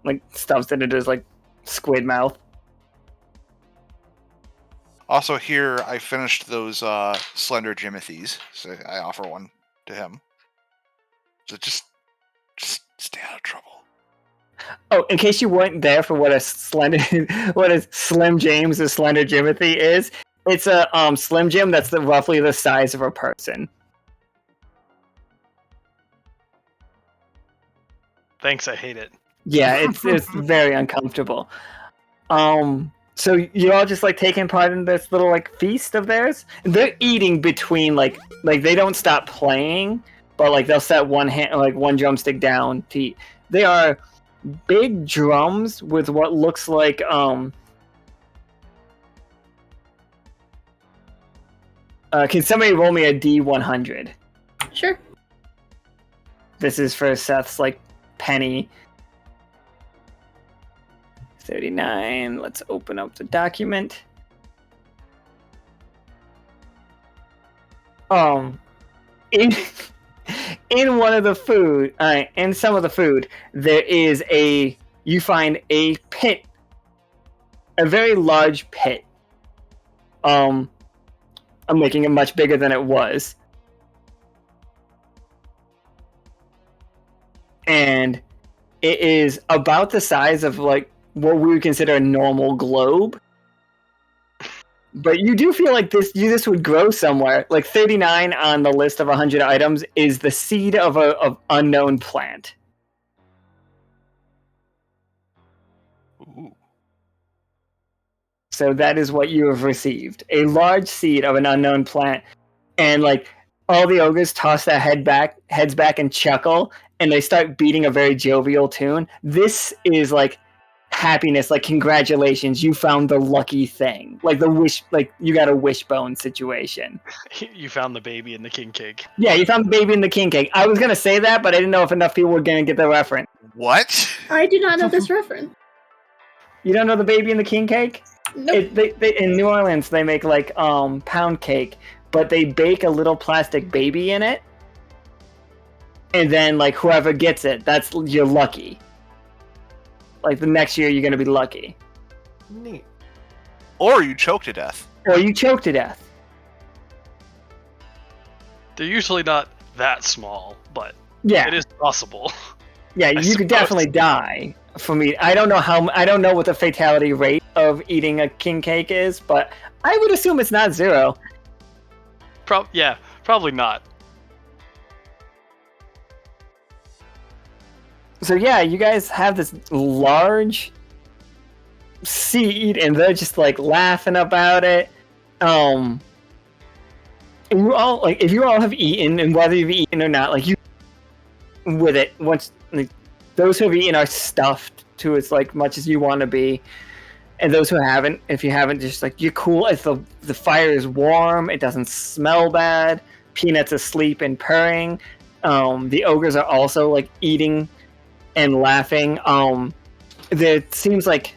like stuffs it into his like squid mouth. Also, here I finished those slender Jimothies, so I offer one to him. So just stay out of trouble. Oh, in case you weren't there for what a Slim James or Slender Jimothy is, it's a Slim Jim that's roughly the size of a person. Thanks, I hate it. Yeah, it's very uncomfortable. So you're all just like taking part in this little like feast of theirs. They're eating between like they don't stop playing, but like they'll set one drumstick down to eat. They are big drums with what looks like can somebody roll me a D100? Sure. This is for Seth's like penny. 39. Let's open up the document. In one of the food, in some of the food, there is you find a pit, a very large pit. I'm making it much bigger than it was. And it is about the size of like what we would consider a normal globe. But you do feel like this would grow somewhere. Like 39 on the list of 100 items is the seed of a unknown plant. Ooh. So that is what you have received. A large seed of an unknown plant. And like all the ogres toss their heads back and chuckle, and they start beating a very jovial tune. This is like happiness, like congratulations, you found the lucky thing. Like the wish, like you got a wishbone situation. You found the baby in the king cake. Yeah, you found the baby in the king cake. I was gonna say that, but I didn't know if enough people were gonna get the reference. What? I do not know this reference. You don't know the baby in the king cake? Nope. They in New Orleans they make like pound cake, but they bake a little plastic baby in it, and then like whoever gets it, you're lucky. Like the next year you're gonna be lucky. Neat. Or you choke to death. Or you choke to death. They're usually not that small, but Yeah. it is possible. Yeah, you could definitely die from eating. I don't know what the fatality rate of eating a king cake is, but I would assume it's not 0. Probably not. So yeah, you guys have this large seed, and they're just like laughing about it. And you all like, if you all have eaten, and whether you've eaten or not, like you with it once. Like, those who have eaten are stuffed to as like much as you want to be, and those who haven't, if you haven't, just like you're cool. If the fire is warm, it doesn't smell bad. Peanut's asleep and purring. The ogres are also like eating and laughing. There seems like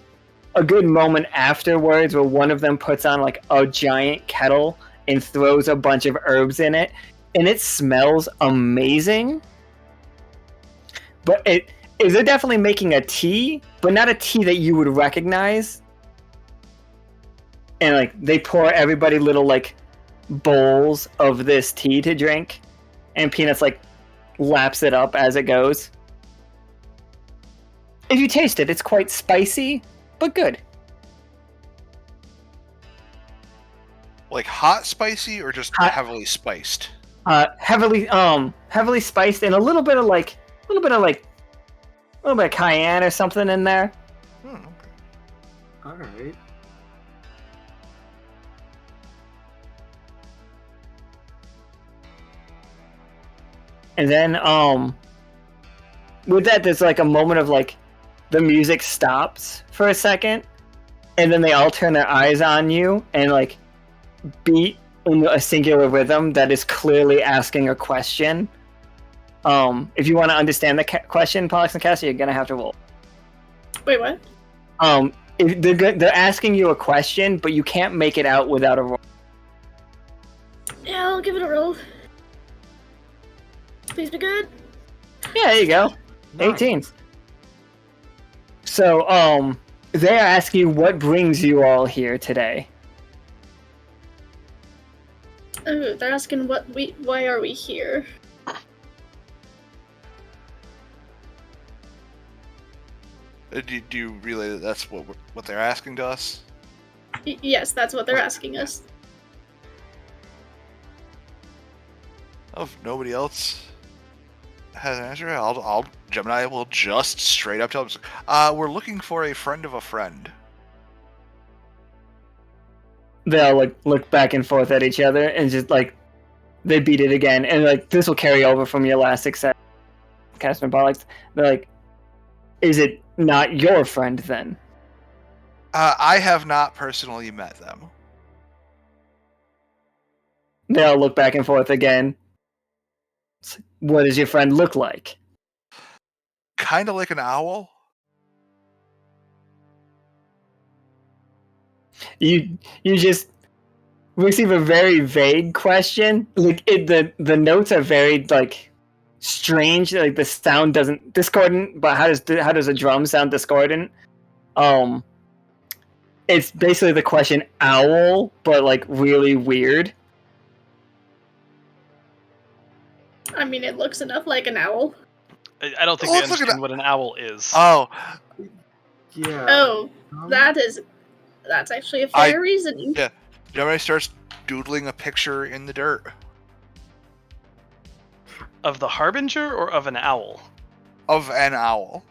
a good moment afterwards where one of them puts on like a giant kettle and throws a bunch of herbs in it, and it smells amazing. But they're definitely making a tea, but not a tea that you would recognize. And like they pour everybody little like bowls of this tea to drink, and Peanuts like laps it up as it goes. If you taste it, it's quite spicy, but good. Like hot spicy or just Hot. heavily spiced? Heavily spiced, and a little bit of cayenne or something in there. Okay. All right. And then with that, there's like a moment of like the music stops for a second, and then they all turn their eyes on you and like beat in a singular rhythm that is clearly asking a question. If you want to understand the question, Pollux and Castor, you're gonna have to roll. Wait, what? They're asking you a question, but you can't make it out without a roll. Yeah, I'll give it a roll. Please be good. Yeah, there you go. Nice. 18. So, they're asking you what brings you all here today. Oh, they're asking why are we here? Do you relay that that's what they're asking to us? Yes, that's what they're asking us. Oh, if nobody else has an answer, Gemini will just straight up tell them, we're looking for a friend of a friend. They'll like look back and forth at each other and just like they beat it again, and like this will carry over from your last success, Castor and Pollux. They're like, is it not your friend then? I have not personally met them. They'll look back and forth again. What does your friend look like? Kind of like an owl. You just receive a very vague question. Like the notes are very like strange. Like the sound doesn't discordant, but how does a drum sound discordant? It's basically the question owl, but like really weird. I mean, it looks enough like an owl. I don't think they understand what an owl is. Oh, Yeah. Oh, that's actually a fair reasoning. yeah. Gemini starts doodling a picture in the dirt. Of the Harbinger or of an owl? Of an owl.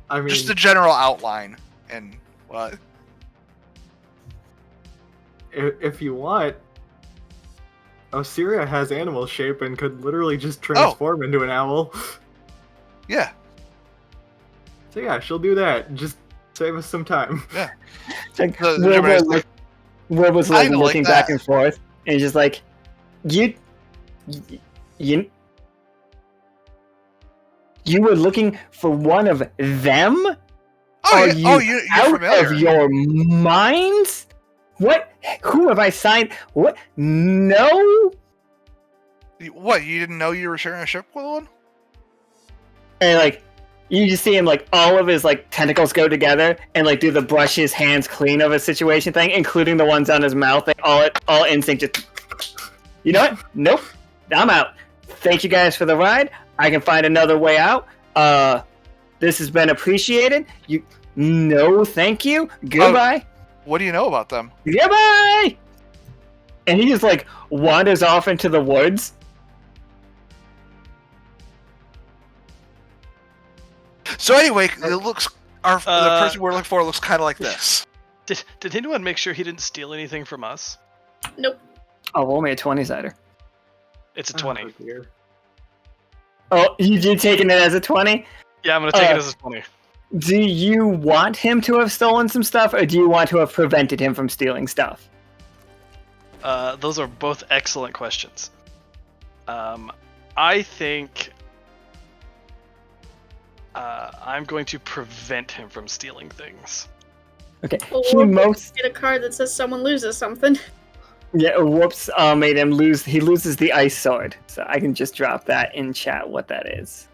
I mean, Just the general outline. And what? if you want, Osiria has animal shape and could literally just transform into an owl. Yeah. So yeah, she'll do that. Just save us some time. Yeah. It's like, The Will was like kinda like looking that. back and forth, and he's just like, you were looking for one of them? Oh, Are yeah. you You're out familiar. of your minds? What? Who have I signed? What? No? What, you didn't know you were sharing a ship with one? And like, you just see him like all of his like tentacles go together and like do the brush his hands clean of a situation thing, including the ones on his mouth. Like, all instinct just. You know what? Nope. I'm out. Thank you guys for the ride. I can find another way out. This has been appreciated. No, thank you. Goodbye. What do you know about them? Goodbye. And he just like wanders off into the woods. So anyway, it looks the person we're looking for looks kind of like this. Did anyone make sure he didn't steal anything from us? Nope. Oh, roll me a 20-sider. It's a 20. Oh, dear. Oh, you taking it as a 20? Yeah, I'm gonna take it as a 20. Do you want him to have stolen some stuff, or do you want to have prevented him from stealing stuff? Those are both excellent questions. I think I'm going to prevent him from stealing things. Okay. Well, He we'll most get a card that says someone loses something. whoops made him lose. He loses the ice sword, so I can just drop that in chat. What that is.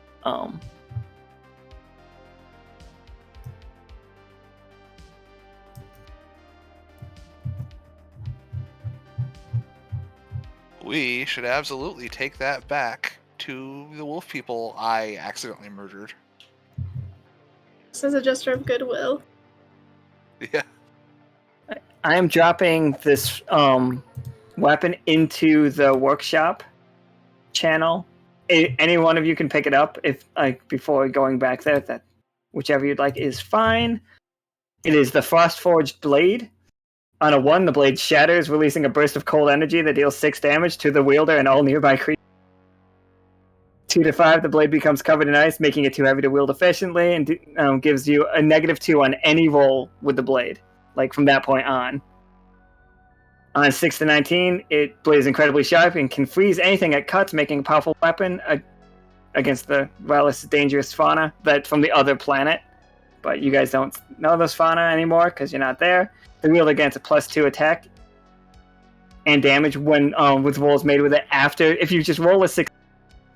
We should absolutely take that back to the wolf people I accidentally murdered. This is a gesture of goodwill. Yeah. I am dropping this weapon into the workshop channel. Any one of you can pick it up if before going back there. That whichever you'd like is fine. It is the Frostforged Blade. On a 1, the blade shatters, releasing a burst of cold energy that deals 6 damage to the wielder and all nearby creatures. 2 to 5, the blade becomes covered in ice, making it too heavy to wield efficiently, and gives you a -2 on any roll with the blade, like from that point on. On 6 to 19, it blades incredibly sharp and can freeze anything it cuts, making a powerful weapon against the less dangerous fauna that from the other planet. But you guys don't know this fauna anymore because you're not there. The wielder gains a +2 attack and damage when with rolls made with it after. If you just roll a 6,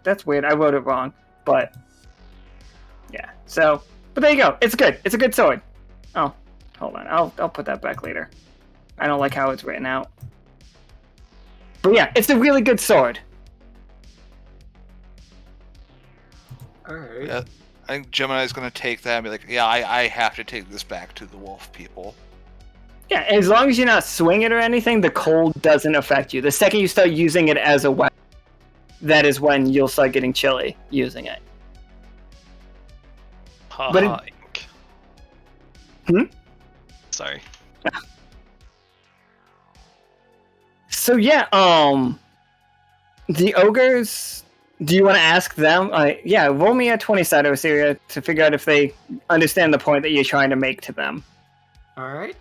that's weird. I wrote it wrong, but yeah. So, but there you go. It's good. It's a good sword. Oh, hold on. I'll put that back later. I don't like how it's written out. But yeah, it's a really good sword. Alright. Yeah. I think Gemini's gonna take that and be like, yeah, I have to take this back to the wolf people. Yeah, as long as you're not swinging or anything, the cold doesn't affect you. The second you start using it as a weapon, that is when you'll start getting chilly using it. But Sorry. So yeah, the ogres. Do you want to ask them? Yeah, roll me a 20-sided Osiria to figure out if they understand the point that you're trying to make to them. Alright.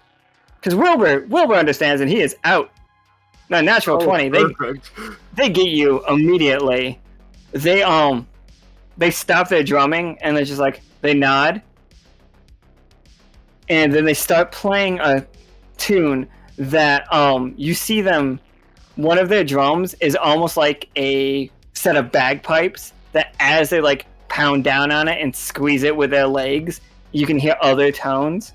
Because Wilbur understands, and he is out. No, natural 20. Perfect. They get you immediately. They stop their drumming and they're just like they nod, and then they start playing a tune that you see them. One of their drums is almost like a set of bagpipes that, as they like pound down on it and squeeze it with their legs, you can hear other tones.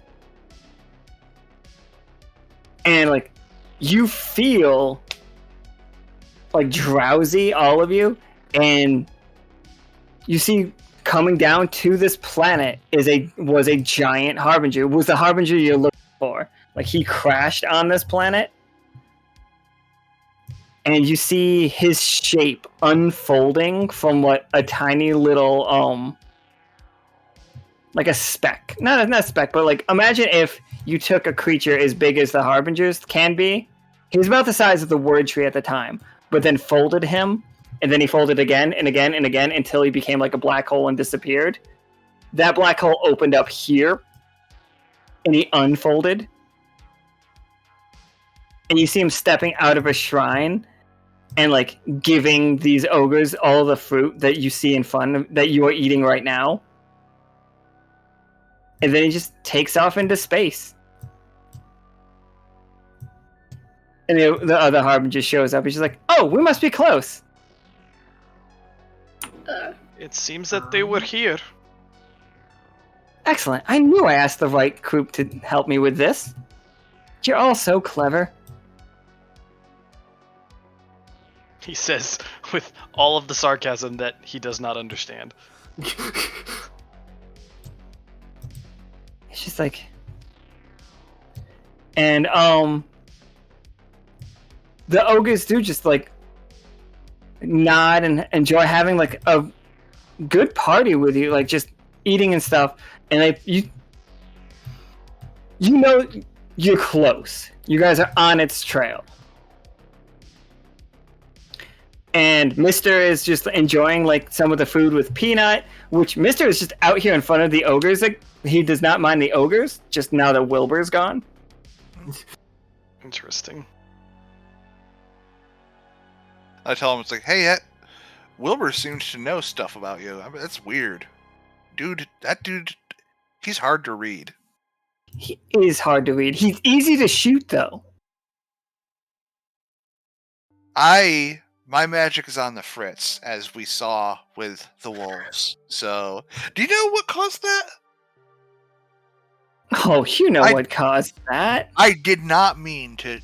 And like you feel like drowsy, all of you, and you see coming down to this planet was a giant harbinger. It was the harbinger you're looking for. Like he crashed on this planet, and you see his shape unfolding from what a tiny little like a speck. Not a speck, but like imagine if you took a creature as big as the Harbingers can be. He was about the size of the word tree at the time, but then folded him, and then he folded again and again and again until he became like a black hole and disappeared. That black hole opened up here, and he unfolded. And you see him stepping out of a shrine and like giving these ogres all the fruit that you see in front of that you are eating right now. And then he just takes off into space. And the other Harbinger shows up. He's just like, "Oh, we must be close." It seems that they were here. Excellent. I knew I asked the right group to help me with this. You're all so clever. He says with all of the sarcasm that he does not understand. It's just like... And, the ogres do just, like, nod and enjoy having, like, a good party with you, like, just eating and stuff. And you know you're close. You guys are on its trail. And Mr. is just enjoying like some of the food with Peanut, which Mr. is just out here in front of the ogres. Like, he does not mind the ogres, just now that Wilbur's gone. Interesting. I tell him, it's like, hey, Wilbur seems to know stuff about you. I mean, that's weird. That dude, he's hard to read. He is hard to read. He's easy to shoot, though. My magic is on the fritz, as we saw with the wolves. So, do you know what caused that? Oh, you know what caused that. I did not mean to.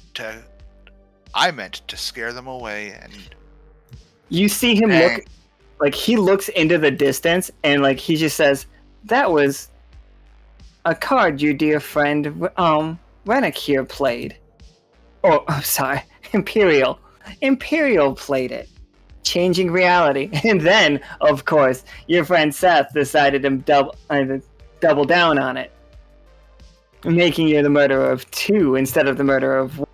I meant to scare them away, and you see him look, like he looks into the distance, and like he just says, "That was a card your dear friend Renic here played." Oh, I'm sorry, Imperial played it, changing reality. And then, of course, your friend Seth decided to double down on it, making you the murderer of 2 instead of the murderer of 1.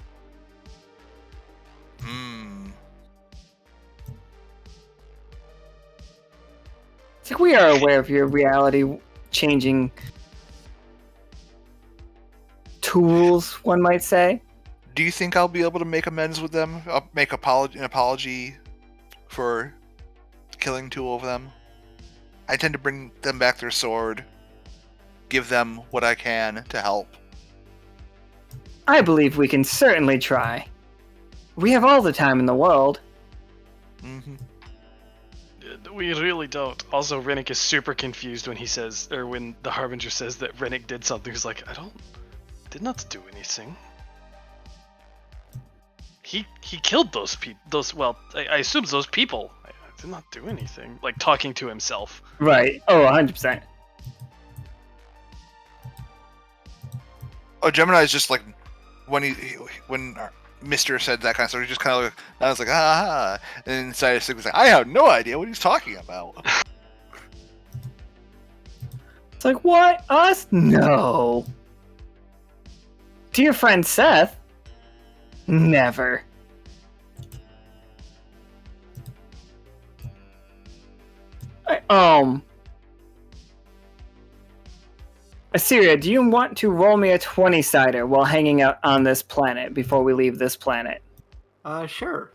It's like we are aware of your reality-changing tools, one might say. Do you think I'll be able to make amends with them? I'll make an apology for killing 2 of them. I tend to bring them back their sword, give them what I can to help. I believe we can certainly try. We have all the time in the world. Mm-hmm. We really don't. Also, Renic is super confused when he says, or when the Harbinger says that Renic did something. He's like, did not do anything. He killed those people. I assume those people. I did not do anything. Like, talking to himself. Right. Oh, 100%. Oh, Gemini is just like, when Mr. said that kind of stuff, he just kind of like, I was like, ah, and inside his was like, I have no idea what he's talking about. It's like, what? Us? No. Dear friend Seth? Never. Osiria, do you want to roll me a 20-sider while hanging out on this planet before we leave this planet? Sure.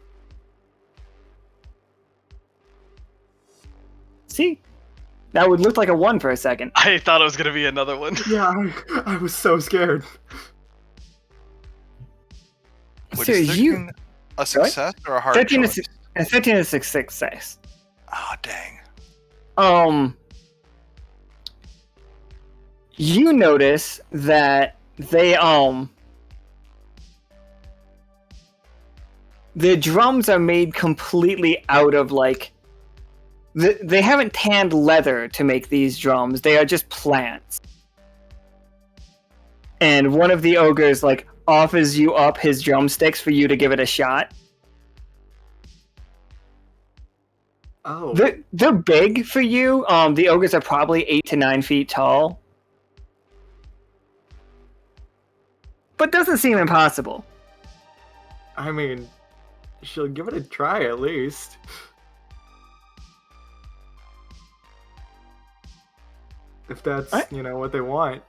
See? That would look like a 1 for a second. I thought it was going to be another one. Yeah, I was so scared. Which So is 13 you... a success or a hard 13 choice? 13 is a success. Oh, dang. You notice that they, the drums are made completely out of, like, they haven't tanned leather to make these drums. They are just plants. And one of the ogres, like, offers you up his drumsticks for you to give it a shot. Oh. They're big for you. The ogres are probably 8 to 9 feet tall. But doesn't seem impossible. I mean, she'll give it a try at least. If that's, what they want.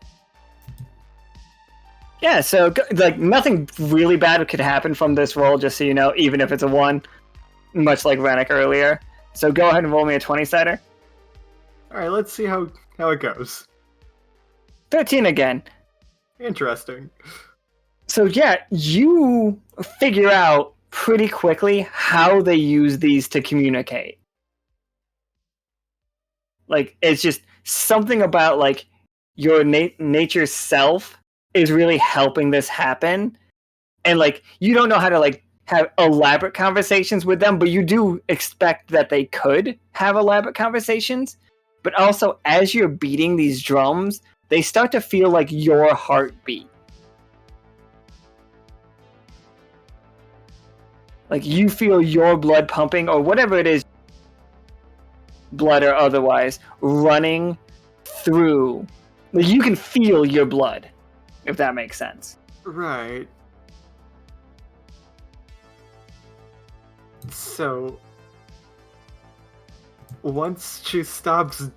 Yeah, so, like, nothing really bad could happen from this roll, just so you know, even if it's a 1, much like Renic earlier. So go ahead and roll me a 20-sider. Alright, let's see how it goes. 13 again. Interesting. So yeah, you figure out pretty quickly how they use these to communicate. Like, it's just something about, like, your nature's self is really helping this happen. And, like, you don't know how to, like, have elaborate conversations with them, but you do expect that they could have elaborate conversations. But also, as you're beating these drums, they start to feel like your heartbeat. Like, you feel your blood pumping, or whatever it is, blood or otherwise, running through. Like, you can feel your blood, if that makes sense. Right. So, once she stops,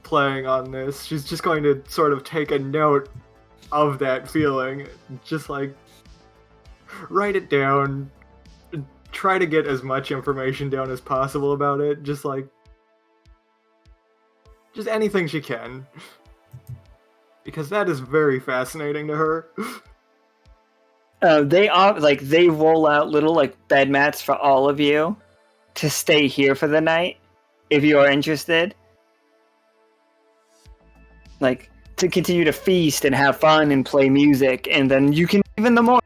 playing on this, she's just going to sort of take a note of that feeling. Just, like, write it down. Try to get as much information down as possible about it. Just anything she can. Because that is very fascinating to her. They roll out little, like, bed mats for all of you to stay here for the night, if you are interested. Like, to continue to feast and have fun and play music, and then you can leave in the morning.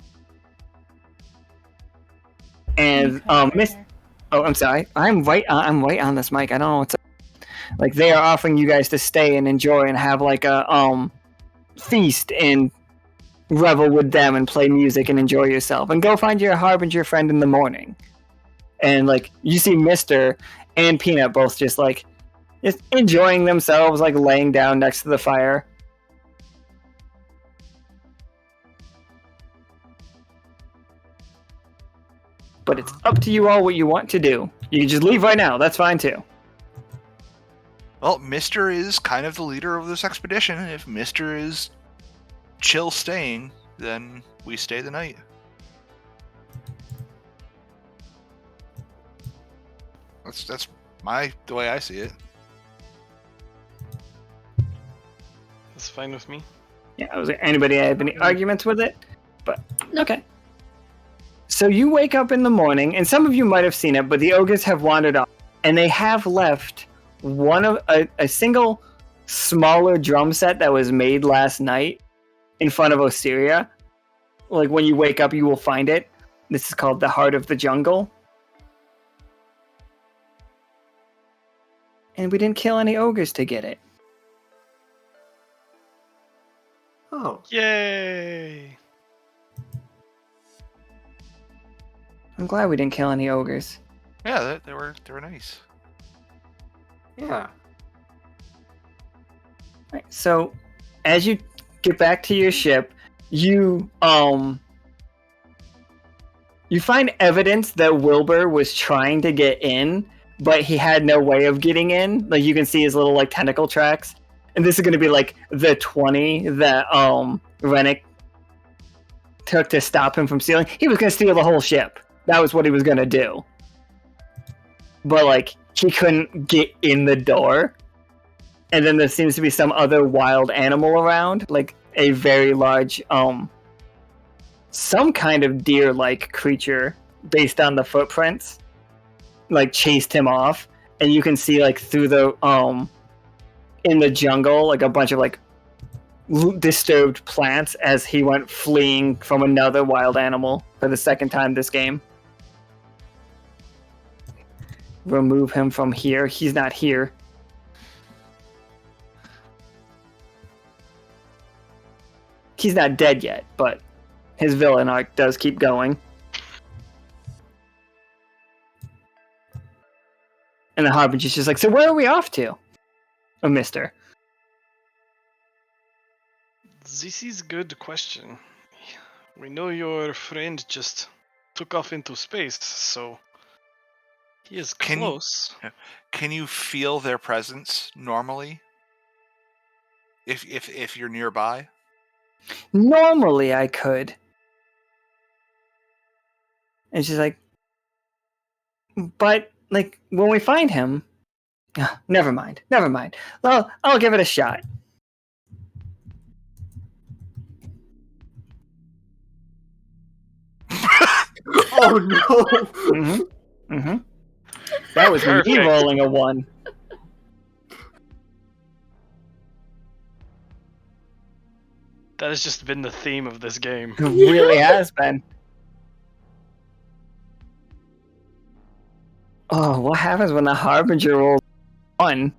And, I'm sorry. I'm right on this mic. I don't know what's up. Like, they are offering you guys to stay and enjoy and have, like, a, feast and revel with them and play music and enjoy yourself. And go find your Harbinger friend in the morning. And, like, you see Mr. and Peanut both just enjoying themselves, like, laying down next to the fire. But it's up to you all what you want to do. You can just leave right now. That's fine, too. Well, Mr. is kind of the leader of this expedition. If Mr. is chill staying, then we stay the night. That's the way I see it. That's fine with me. Yeah, was there anybody have any arguments with it? But No. Okay. So you wake up in the morning, and some of you might have seen it, but the ogres have wandered off, and they have left a single smaller drum set that was made last night in front of Osiria. Like, when you wake up, you will find it. This is called the Heart of the Jungle. And we didn't kill any ogres to get it. Oh. Yay! I'm glad we didn't kill any ogres. Yeah, they were nice. Yeah. Right, so, as you get back to your ship, you find evidence that Wilbur was trying to get in, but he had no way of getting in. Like, you can see his little, like, tentacle tracks. And this is going to be, like, the 20 that Renic took to stop him from stealing. He was going to steal the whole ship. That was what he was going to do. But, like, he couldn't get in the door. And then there seems to be some other wild animal around, like a very large, some kind of deer-like creature based on the footprints, like, chased him off. And you can see, like, through the, in the jungle, like, a bunch of, like, disturbed plants as he went fleeing from another wild animal for the second time this game. Remove him from here. He's not here. He's not dead yet, but his villain arc does keep going. And the Harbinger's just like, so where are we off to? Oh, mister. This is a good question. We know your friend just took off into space, so he is close. Can you feel their presence normally? If you're nearby? Normally I could. And she's like, but, like, when we find him... Never mind. Well, I'll give it a shot. Oh no! That was me Perfect. rolling a 1. That has just been the theme of this game. It really has been. Oh, what happens when the Harbinger rolls 1?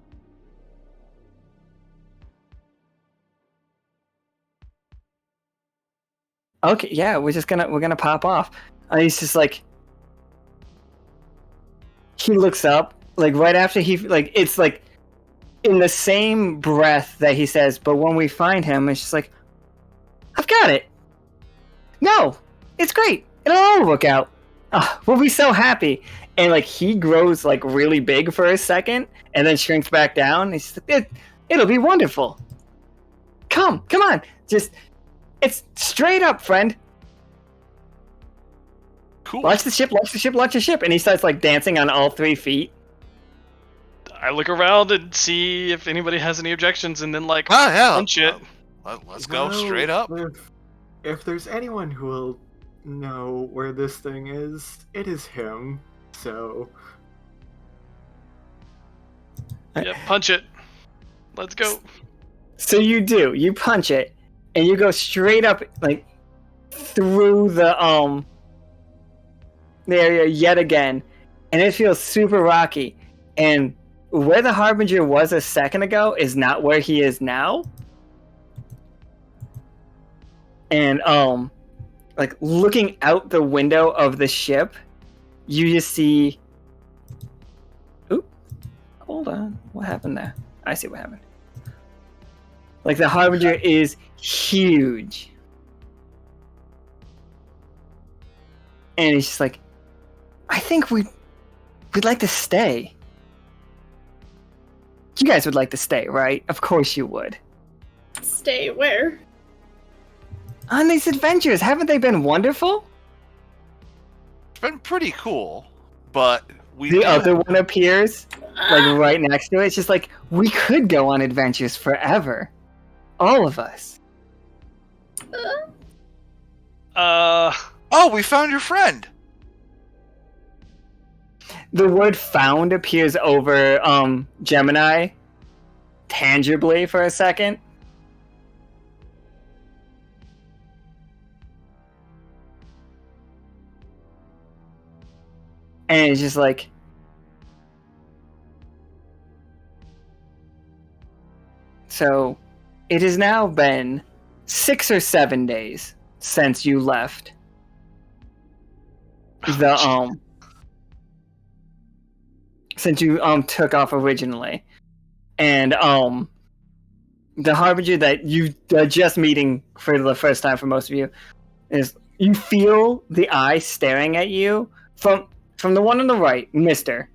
Okay, yeah, we're gonna pop off. And he's just like, he looks up, like right after it's like in the same breath that he says, but when we find him, it's just like, I've got it. No, it's great. It'll all work out. We'll be so happy. And like he grows like really big for a second, and then shrinks back down. He's like, it'll be wonderful. Come on, it's straight up, friend. Cool. Launch the ship, and he starts like dancing on all 3 feet. I look around and see if anybody has any objections, and then like yeah. punch it. Let's go straight up. If there's anyone who will know where this thing is, it is him. So. Yeah, punch it. Let's go. So you punch it, and you go straight up like through the area yet again, and it feels super rocky. And where the Harbinger was a second ago is not where he is now. And like looking out the window of the ship, you just see. Oop! Hold on, what happened there? I see what happened. Like the Harbinger is huge, and he's just like, I think we'd like to stay. You guys would like to stay, right? Of course you would. Stay where? On these adventures, haven't they been wonderful? It's been pretty cool, but The other one appears, like right next to it. It's just like, we could go on adventures forever. All of us. Oh, we found your friend! The word found appears over Gemini tangibly for a second. And it's just like, so it has now been 6 or 7 days since you left since you took off originally. And the Harbinger that you are just meeting for the first time for most of you is, you feel the eye staring at you from the one on the right, mister.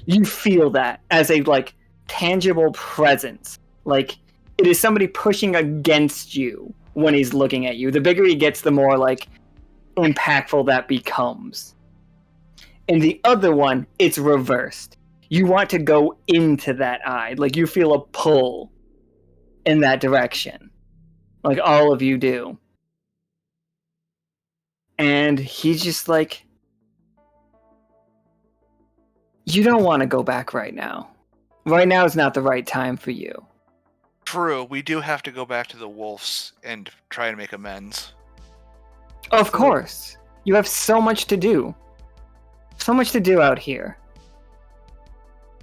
You feel that as a like tangible presence. Like it is somebody pushing against you when he's looking at you. The bigger he gets, the more like impactful that becomes. And the other one, it's reversed. You want to go into that eye. Like you feel a pull in that direction. Like all of you do. And he's just like, you don't want to go back right now. Right now is not the right time for you. True, we do have to go back to the wolves and try and make amends. Of course. You have so much to do. So much to do out here.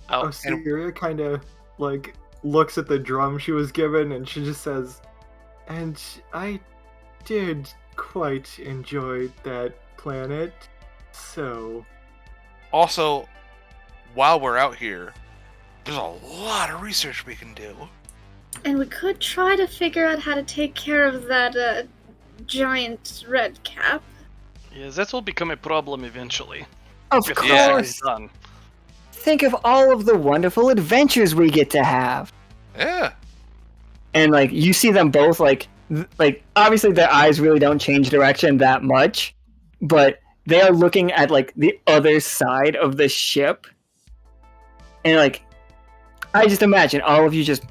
Osiria kind of like looks at the drum she was given, and she just says, and I did quite enjoy that planet, so... Also, while we're out here, there's a lot of research we can do. And we could try to figure out how to take care of that giant red cap. Yes, that will become a problem eventually. Of If course. this is done. Think of all of the wonderful adventures we get to have. Yeah. And like you see them both like obviously their eyes really don't change direction that much, but they are looking at like the other side of the ship. And like I just imagine all of you just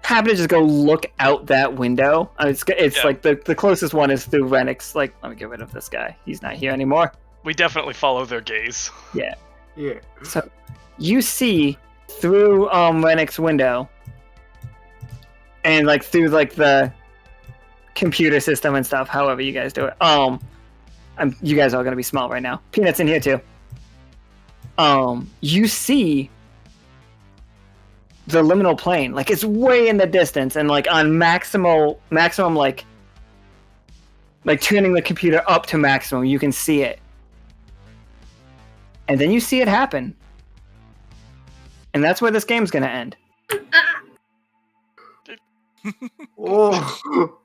happen to just go look out that window. It's like the closest one is through Renic's. Like, let me get rid of this guy. He's not here anymore. We definitely follow their gaze. Yeah. Yeah. So you see through Renic's window and like through like the computer system and stuff, however you guys do it. You guys are gonna be small right now. Peanut's in here too. You see the liminal plane, like it's way in the distance, and like on maximum like turning the computer up to maximum, you can see it. And then you see it happen. And that's where this game's gonna end. Oh.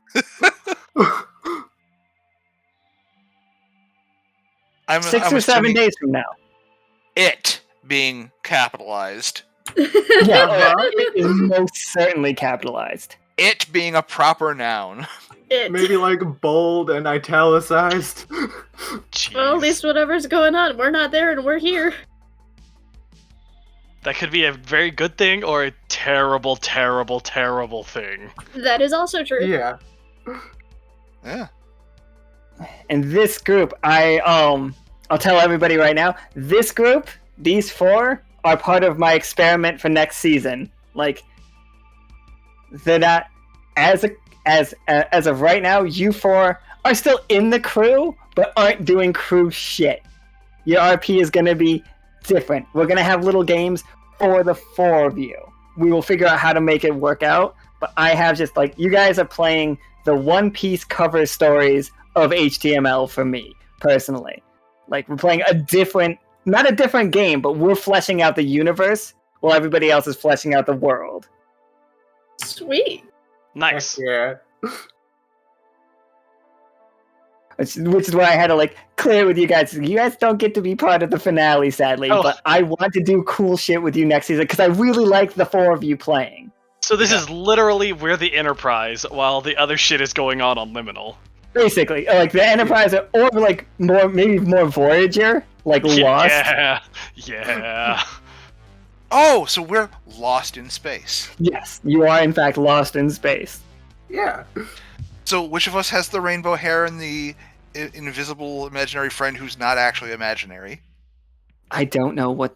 6 or 7 days from now. It being capitalized. Yeah, it is most certainly capitalized. It being a proper noun. Maybe like bold and italicized. Jeez. Well, at least whatever's going on, we're not there and we're here. That could be a very good thing or a terrible, terrible, terrible thing. That is also true. Yeah. Yeah. And this group, I'll tell everybody right now, this group, these 4, are part of my experiment for next season. Like, they're not as of right now. You 4 are still in the crew, but aren't doing crew shit. Your RP is gonna be different. We're gonna have little games for the 4 of you. We will figure out how to make it work out. But I have just like you guys are playing the One Piece cover stories of HTML for me personally. Like we're playing not a different game, but we're fleshing out the universe while everybody else is fleshing out the world. Sweet. Nice. Yeah. Which is why I had to like clear with you guys. You guys don't get to be part of the finale, sadly, but I want to do cool shit with you next season because I really like the 4 of you playing. So this is literally we're the Enterprise while the other shit is going on Liminal. Basically, like the Enterprise, or like maybe more Voyager, like Lost. Yeah. Oh, so we're lost in space. Yes, you are in fact lost in space. Yeah. So which of us has the rainbow hair and the invisible imaginary friend who's not actually imaginary? I don't know what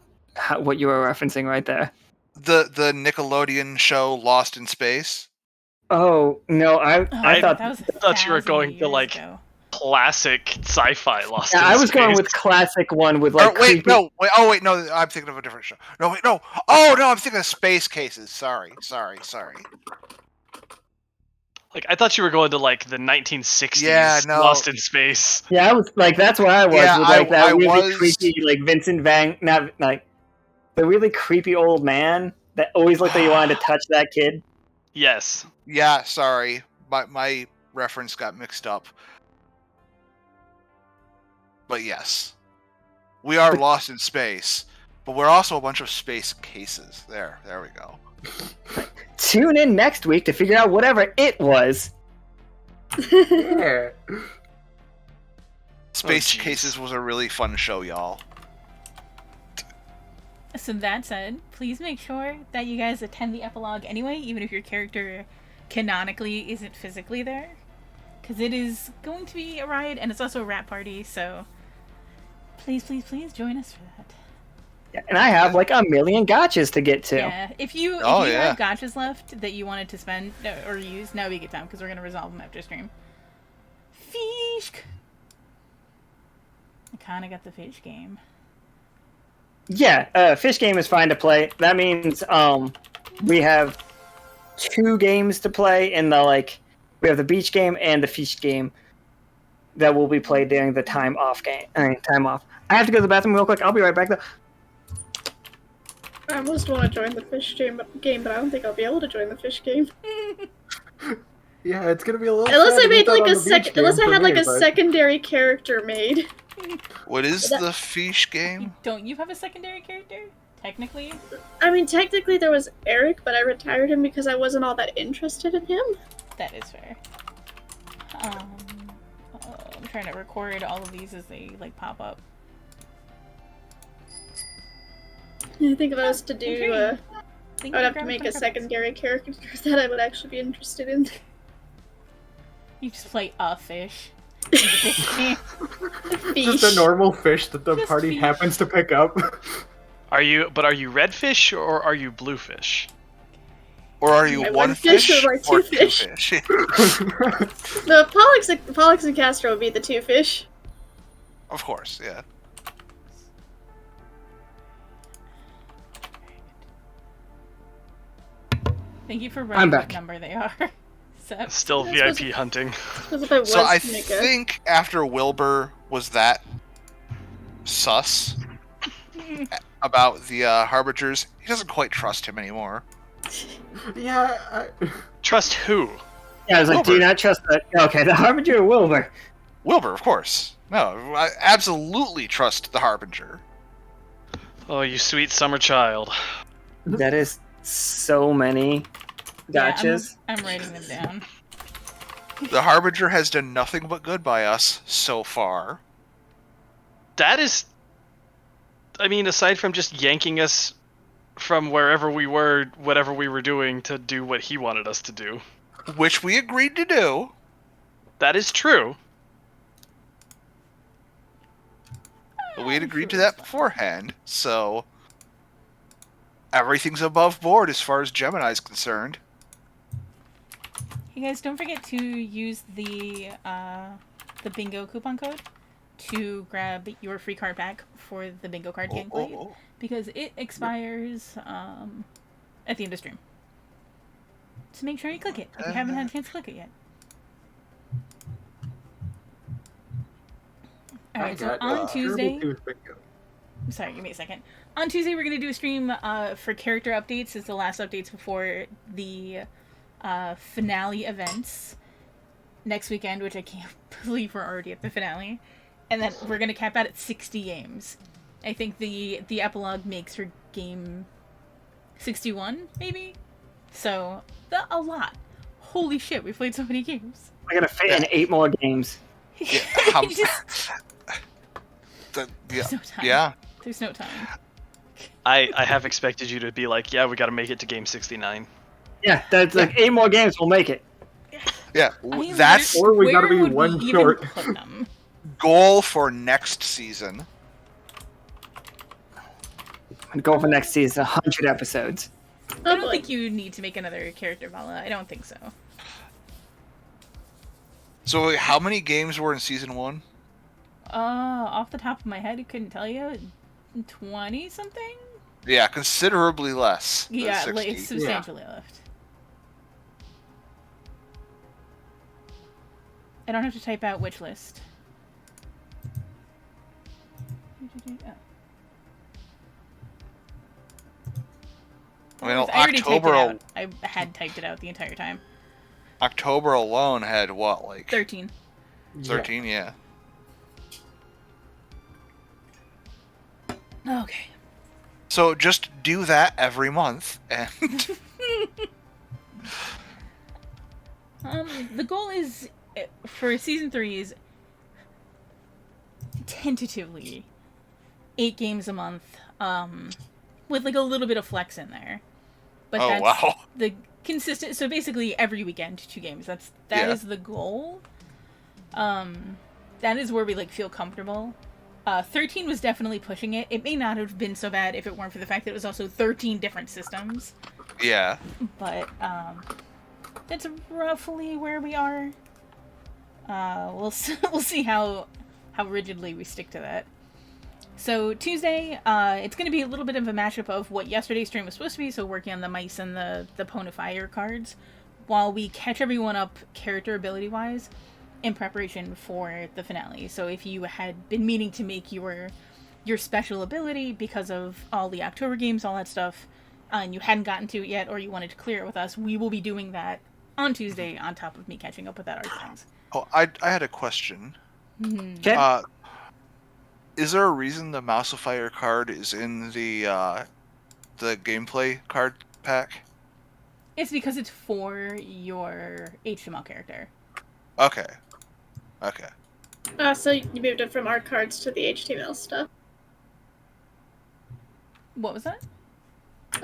you are referencing right there. The Nickelodeon show Lost in Space? Oh, no, I thought you were going to like classic sci-fi Lost in Space. I was going with classic one with like no, I'm thinking of a different show. No, I'm thinking of Space Cases. Sorry. Like I thought you were going to like the 1960s Lost in Space. Yeah, I was like that's where I was with like that really creepy like Vincent Van, not like the really creepy old man that always looked like you wanted to touch that kid. Yes. Yeah, sorry. My reference got mixed up. But yes. We are lost in space, but we're also a bunch of space cases. There we go. Tune in next week to figure out whatever it was. Yeah. Space Cases was a really fun show, y'all. So that said, please make sure that you guys attend the epilogue anyway, even if your character canonically isn't physically there. Because it is going to be a ride, and it's also a rap party, so please join us for that. Yeah, and I have like 1 million gotchas to get to. Yeah, if you have gotchas left that you wanted to spend or use, now would be a good time, because we're going to resolve them after stream. Fish! I kind of got the fish game. Yeah, fish game is fine to play. That means we have 2 games to play in the we have the beach game and the fish game that will be played during the time off. I have to go to the bathroom real quick. I'll be right back though. I almost want to join the fish game, but I don't think I'll be able to join the fish game. Yeah, it's gonna be a little. Unless sad I to made miss out like on a the beach second, unless game I for had like me, a but- secondary character made. What is That- the fish game? Don't you have a secondary character? Technically? I mean, technically there was Eric, but I retired him because I wasn't all that interested in him. That is fair. I'm trying to record all of these as they like pop up. I think if I was to do, Okay. I would have to make a secondary character that I would actually be interested in. You just play a fish. In the fish game. Fish. Just a normal fish that the Just party fish. happens to pick up. Are you redfish or are you bluefish? Or are you My one one fish fish or my or two two fish? fish? No, Pollux and Castor would be the two fish. Of course, yeah. Thank you for I'm writing what back. number they are. Sep. Still That's VIP hunting. Because if I was So I to make a... think after Wilbur was that sus about the Harbingers, he doesn't quite trust him anymore. Yeah, Trust who? Yeah, I was like, do you Wilbur. not trust that? Okay, the Harbinger Wilbur. Wilbur, of course. No, I absolutely trust the Harbinger. Oh, you sweet summer child. That is so many Yeah, gotchas. I'm writing them down. The Harbinger has done nothing but good by us so far. That is... I mean, aside from just yanking us from wherever we were, whatever we were doing, to do what he wanted us to do. Which we agreed to do. That is true. But we had agreed to that beforehand, so everything's above board as far as Gemini's concerned. You guys, don't forget to use the bingo coupon code to grab your free card back for the bingo card gameplay, because it expires at the end of stream. So make sure you click it if you haven't had a chance to click it yet. Alright, so on Tuesday... Sorry, give me a second. On Tuesday, we're going to do a stream for character updates. It's the last updates before the finale events next weekend, which I can't believe we're already at the finale. And then we're going to cap out at 60 games. I think the epilogue makes for game 61, maybe? So, a lot. Holy shit, we played so many games. I gotta fit in 8 more games. Yeah, There's no time. yeah. There's no time. I have expected you to be like, yeah, we gotta make it to game 69. Yeah, that's like 8 more games. We'll make it. Yeah, I mean, that's Or we gotta where be would one we short. even put them? goal for next season. And go for next season, 100 episodes. I don't think you need to make another character, Valla. I don't think so. So how many games were in season 1? Off the top of my head, I couldn't tell you. 20 something? Yeah, considerably less. Than Yeah, 60. it's substantially left. I don't have to type out which list. I mean, I already typed it October, out. I had typed it out the entire time. October alone had what, like 13. 13? Yeah. Okay. So just do that every month, and The goal is for season 3 is tentatively 8 games a month, with like a little bit of flex in there. But oh that's wow, the consistent. So basically, every weekend 2 games. That Yeah. is the goal. That is where we like feel comfortable. 13 was definitely pushing it. It may not have been so bad if it weren't for the fact that it was also 13 different systems. yeah. But that's roughly where we are. We'll see how rigidly we stick to that. So Tuesday, it's going to be a little bit of a mashup of what yesterday's stream was supposed to be. So working on the mice and the Ponifier cards, while we catch everyone up character ability wise, in preparation for the finale. So if you had been meaning to make your your special ability because of all the October games, all that stuff, and you hadn't gotten to it yet, or you wanted to clear it with us, we will be doing that on Tuesday on top of me catching up with that art things. Oh, I had a question. Okay. Is there a reason the Mouseifier card is in the gameplay card pack? It's because it's for your HTML character. Okay. So you moved it from art cards to the HTML stuff. What was that?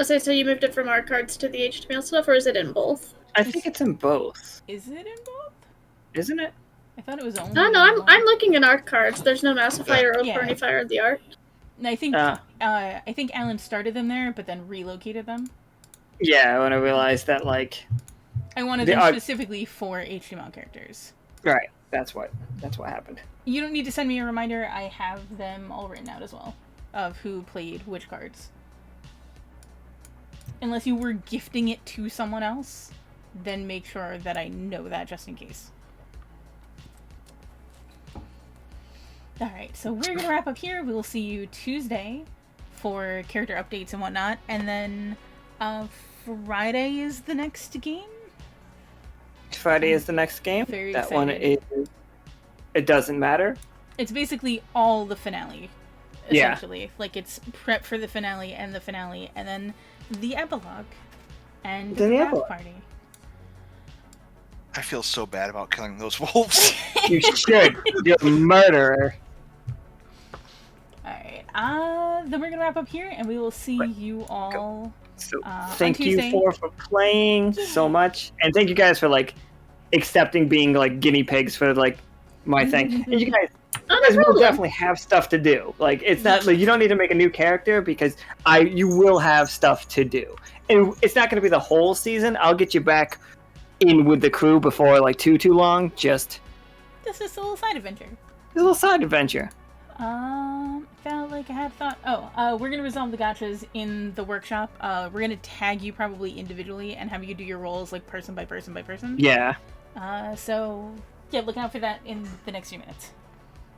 So you moved it from art cards to the HTML stuff, or is it in both? I think it's in both. Is it in both? Isn't it? I thought it was only. No, I'm looking at art cards. There's no Mouseifier or Yeah. Fernifier in the art. And I think Alan started them there, but then relocated them. Yeah, when I realized that, like, I wanted The them art- specifically for HTML characters. right, that's what happened. You don't need to send me a reminder. I have them all written out as well, of who played which cards. Unless you were gifting it to someone else, then make sure that I know that just in case. Alright, so we're gonna wrap up here. We will see you Tuesday for character updates and whatnot, and then Friday is the next game? Friday is the next game. Very that one excited. is. It doesn't matter. It's basically all the finale, Yeah. essentially. Like, it's prep for the finale, and then the epilogue, and Then the the wrap epilogue. party. I feel so bad about killing those wolves. You should. You're a murderer. Alright, then we're gonna wrap up here, and we will see you all. So on thank you Tuesday. for playing so much, and thank you guys for like accepting being like guinea pigs for like my thing. And you guys will problem. definitely have stuff to do. Like it's not like you don't need to make a new character because you will have stuff to do, and it's not going to be the whole season. I'll get you back in with the crew before like too long. Just This is a little side adventure. a little side adventure. Felt like I had thought. We're gonna resolve the gotchas in the workshop. We're gonna tag you probably individually and have you do your roles like person by person by person. Yeah. So yeah, look out for that in the next few minutes.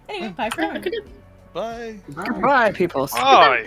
Anyway, bye for now. Bye. Goodbye, people. Bye.